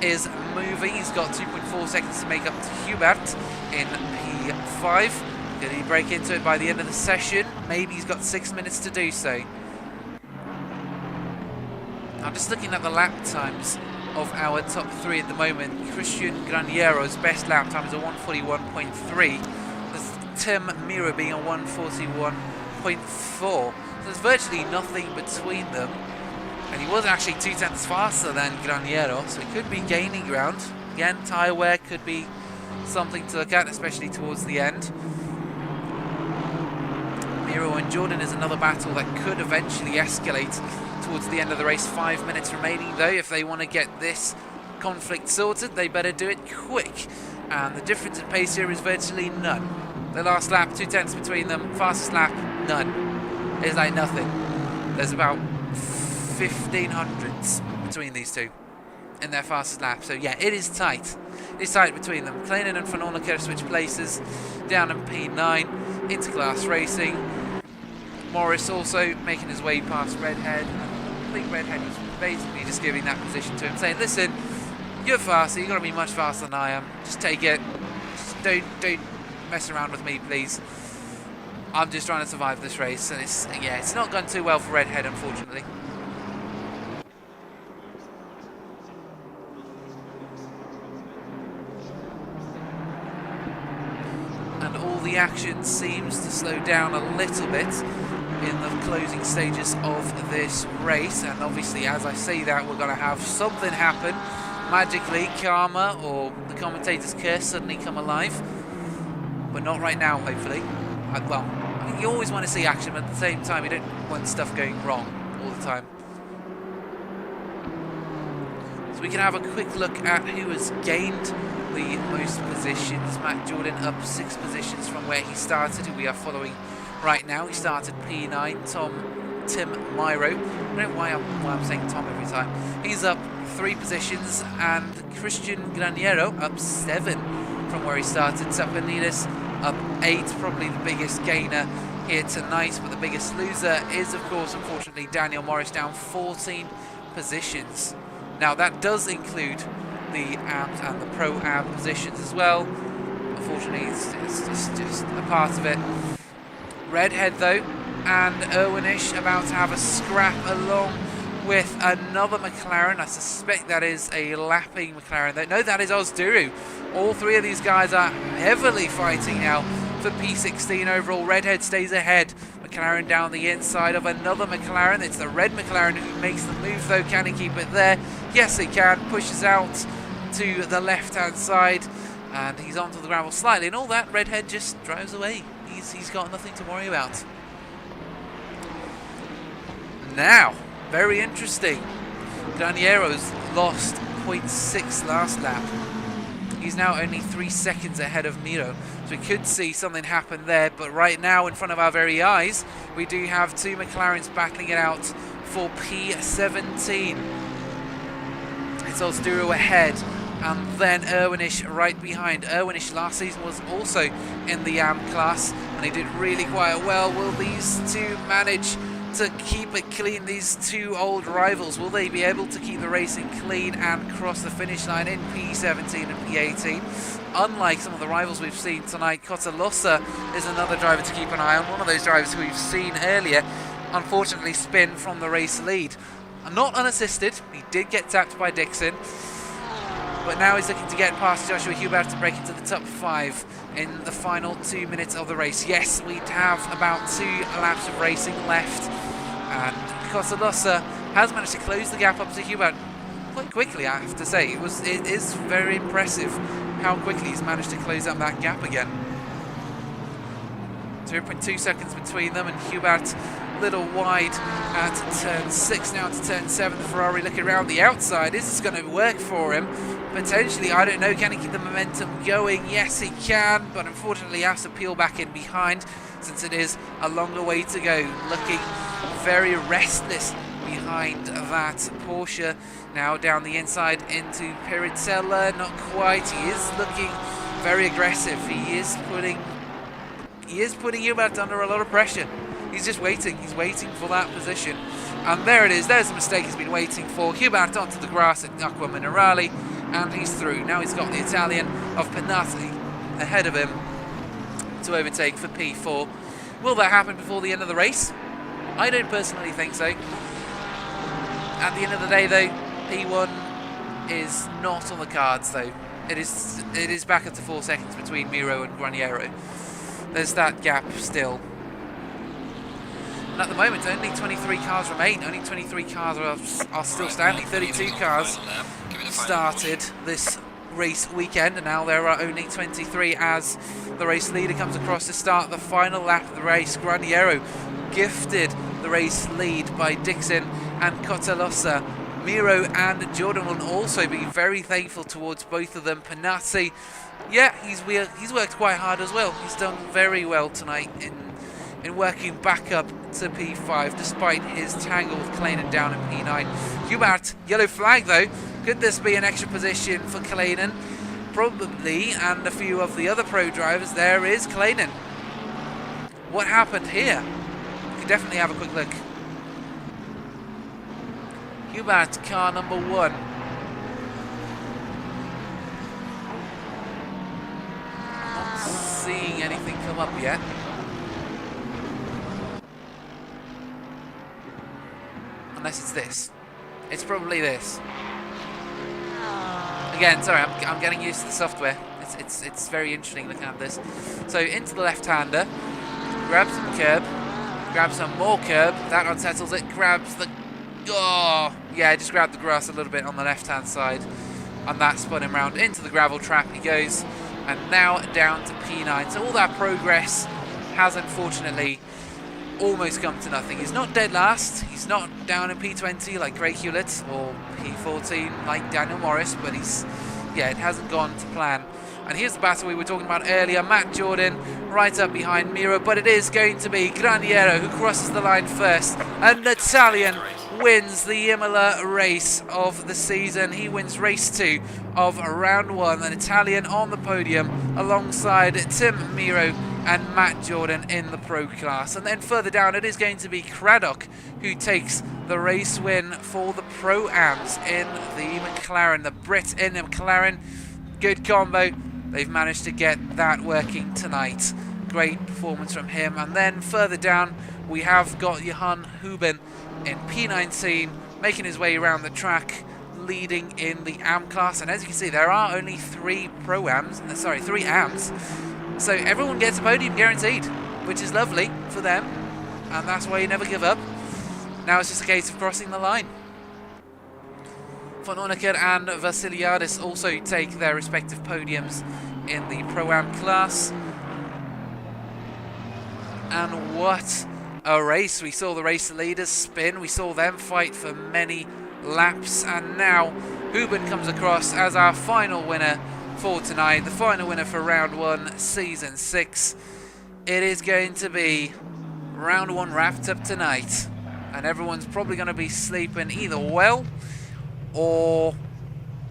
is moving. He's got 2.4 seconds to make up to Hubert in P5. Did he break into it by the end of the session? Maybe he's got 6 minutes to do so. I'm just looking at the lap times of our top 3 at the moment. Christian Graniero's best lap time is a 141.3. Tim Miro being a 141.4. So there's virtually nothing between them. And he was actually 2 tenths faster than Graniero, so he could be gaining ground. Again, tyre wear could be something to look at, especially towards the end. Miro and Jordan is another battle that could eventually escalate towards the end of the race. 5 minutes remaining though. If they want to get this conflict sorted, they better do it quick. And the difference in pace here is virtually none. The last lap, 2 tenths between them. Fastest lap, none. It's like nothing. There's about 1500s between these two in their fastest lap. So yeah, it is tight. It's tight between them. Kleinen and Van Hoornekert switch places down in P9. Interclass Racing. Morris also making his way past Redhead. I think Redhead is basically just giving that position to him, saying, listen, you're faster, you're going to be much faster than I am. Just take it. Just don't mess around with me, please. I'm just trying to survive this race. And it's not gone too well for Redhead, unfortunately. And all the action seems to slow down a little bit in the closing stages of this race, and obviously as I say that, we're going to have something happen magically. Karma or the commentator's curse suddenly come alive, but not right now, hopefully. Well, I mean, you always want to see action, but at the same time you don't want stuff going wrong all the time. So we can have a quick look at who has gained the most positions. Matt Jordan up 6 positions from where he started, who we are following right now. He started P9. Tim Miro. I don't know why I'm saying Tom every time. He's up 3 positions, and Christian Graniero up 7 from where he started. Tsapanidis up 8, probably the biggest gainer here tonight, but the biggest loser is, of course, unfortunately, Daniel Morris, down 14 positions. Now, that does include the AMs and the Pro-Am positions as well. Unfortunately, it's just a part of it. Redhead, though, and Irwinish about to have a scrap along with another McLaren. I suspect that is a lapping McLaren. No, that is Ozduru. All 3 of these guys are heavily fighting now for P16 overall. Redhead stays ahead. McLaren down the inside of another McLaren. It's the red McLaren who makes the move, though. Can he keep it there? Yes, he can. Pushes out to the left-hand side, and he's onto the gravel slightly. And all that, Redhead just drives away. He's got nothing to worry about. Now, very interesting. Graniero's lost 0.6 last lap. He's now only 3 seconds ahead of Miro. So we could see something happen there. But right now, in front of our very eyes, we do have two McLarens battling it out for P17. It's Osduro ahead. And then Irwinish right behind. Irwinish last season was also in the AM class, and he did really quite well. Will these two manage to keep it clean, these two old rivals? Will they be able to keep the racing clean and cross the finish line in P17 and P18? Unlike some of the rivals we've seen tonight, Cotalossa is another driver to keep an eye on. One of those drivers who we've seen earlier, unfortunately, spin from the race lead. Not unassisted, he did get tapped by Dixon. But now he's looking to get past Joshua Hubert to break into the top 5 in the final 2 minutes of the race. Yes, we have about 2 laps of racing left. And Cotalossa has managed to close the gap up to Hubert quite quickly, I have to say. It is very impressive how quickly he's managed to close up that gap again. 0.2 seconds between them, and Hubert a little wide at turn 6 now to turn 7. The Ferrari looking around the outside. Is this going to work for him? Potentially, I don't know. Can he keep the momentum going? Yes, he can, but unfortunately he has to peel back in behind since it is a longer way to go. Looking very restless behind that Porsche. Now down the inside into Pirizella. Not quite. He is looking very aggressive. He is putting Hubert under a lot of pressure. He's just waiting. He's waiting for that position. And there it is. There's the mistake he's been waiting for. Hubert onto the grass at Acqua Minerale. And he's through. Now he's got the Italian of Pinati ahead of him to overtake for P4. Will that happen before the end of the race? I don't personally think so. At the end of the day, though, P1 is not on the cards, though. It is back up to 4 seconds between Miro and Graniero. There's that gap still. And at the moment, only 23 cars remain. Only 23 cars are still standing. 32 cars started this race weekend, and now there are only 23 as the race leader comes across to start the final lap of the race. Graniero gifted the race lead by Dixon and Cotalossa. Miro and Jordan will also be very thankful towards both of them. Pinati, yeah, he's worked quite hard as well. He's done very well tonight in working back up to P5 despite his tangle with Kleinen down in P9. Hubert, yellow flag though. Could this be an extra position for Kleinen? Probably, and a few of the other pro drivers. There is Kleinen. What happened here? We can definitely have a quick look. Hubert, car number 1. Not seeing anything come up yet. Unless it's this. It's probably this. Again, sorry, I'm getting used to the software. It's very interesting looking at this. So into the left-hander, grabs some curb, grabs some more curb. That unsettles it. Grabs the yeah, just grabbed the grass a little bit on the left-hand side, and that spun him round into the gravel trap. He goes, and now down to P9. So all that progress has unfortunately almost come to nothing. He's not dead last. He's not down in P20 like Craig Hewlett or P14 like Daniel Morris, but it hasn't gone to plan. And here's the battle we were talking about earlier. Matt Jordan right up behind Miro, but it is going to be Graniero who crosses the line first. An Italian wins the Imola race of the season. He wins race 2 of round 1. An Italian on the podium alongside Tim Miro and Matt Jordan in the pro class. And then further down it is going to be Craddock who takes the race win for the Pro-Ams in the McLaren. The Brit in the McLaren. Good combo. They've managed to get that working tonight. Great performance from him. And then further down we have got Johan Huben in P19 making his way around the track, leading in the AM class. And as you can see, there are only 3 Pro-Ams, sorry, 3 AMs. So everyone gets a podium guaranteed, which is lovely for them. And that's why you never give up. Now it's just a case of crossing the line. Von Honecker and Vassiliadis also take their respective podiums in the Pro-Am class. And what a race. We saw the race leaders spin, we saw them fight for many laps, and now Hubin comes across as our final winner for tonight, the final winner for round 1, season 6. It is going to be round 1 wrapped up tonight, and everyone's probably going to be sleeping either well or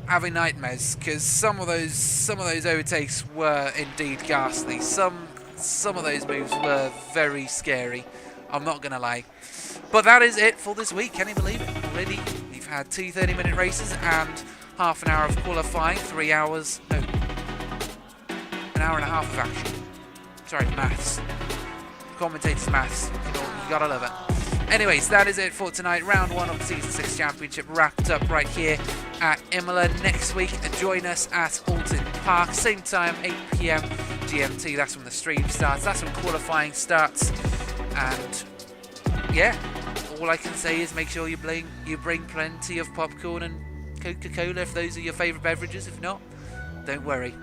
having nightmares, because some of those overtakes were indeed ghastly. Some of those moves were very scary, I'm not gonna lie. But that is it for this week. Can you believe it? Already we've had 2 30-minute races and half an hour of qualifying, 3 hours, no, an hour and a half of action. Sorry, maths. Commentators' maths, you gotta love it. Anyways, that is it for tonight. Round 1 of the Season 6 Championship wrapped up right here at Imola. Next week, join us at Alton Park. Same time, 8 PM GMT. That's when the stream starts. That's when qualifying starts. And, yeah, all I can say is make sure you bring plenty of popcorn and Coca-Cola if those are your favourite beverages. If not, don't worry.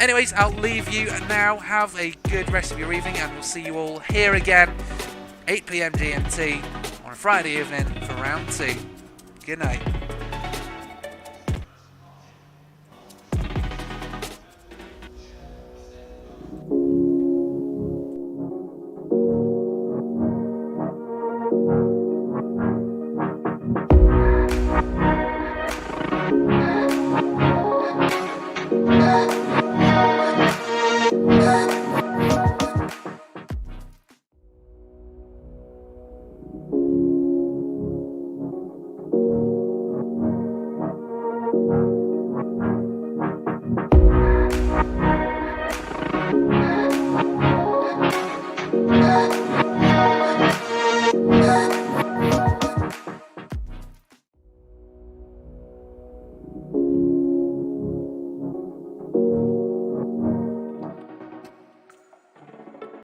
Anyways, I'll leave you now. Have a good rest of your evening, and we'll see you all here again 8 PM GMT on a Friday evening for round 2. Good night.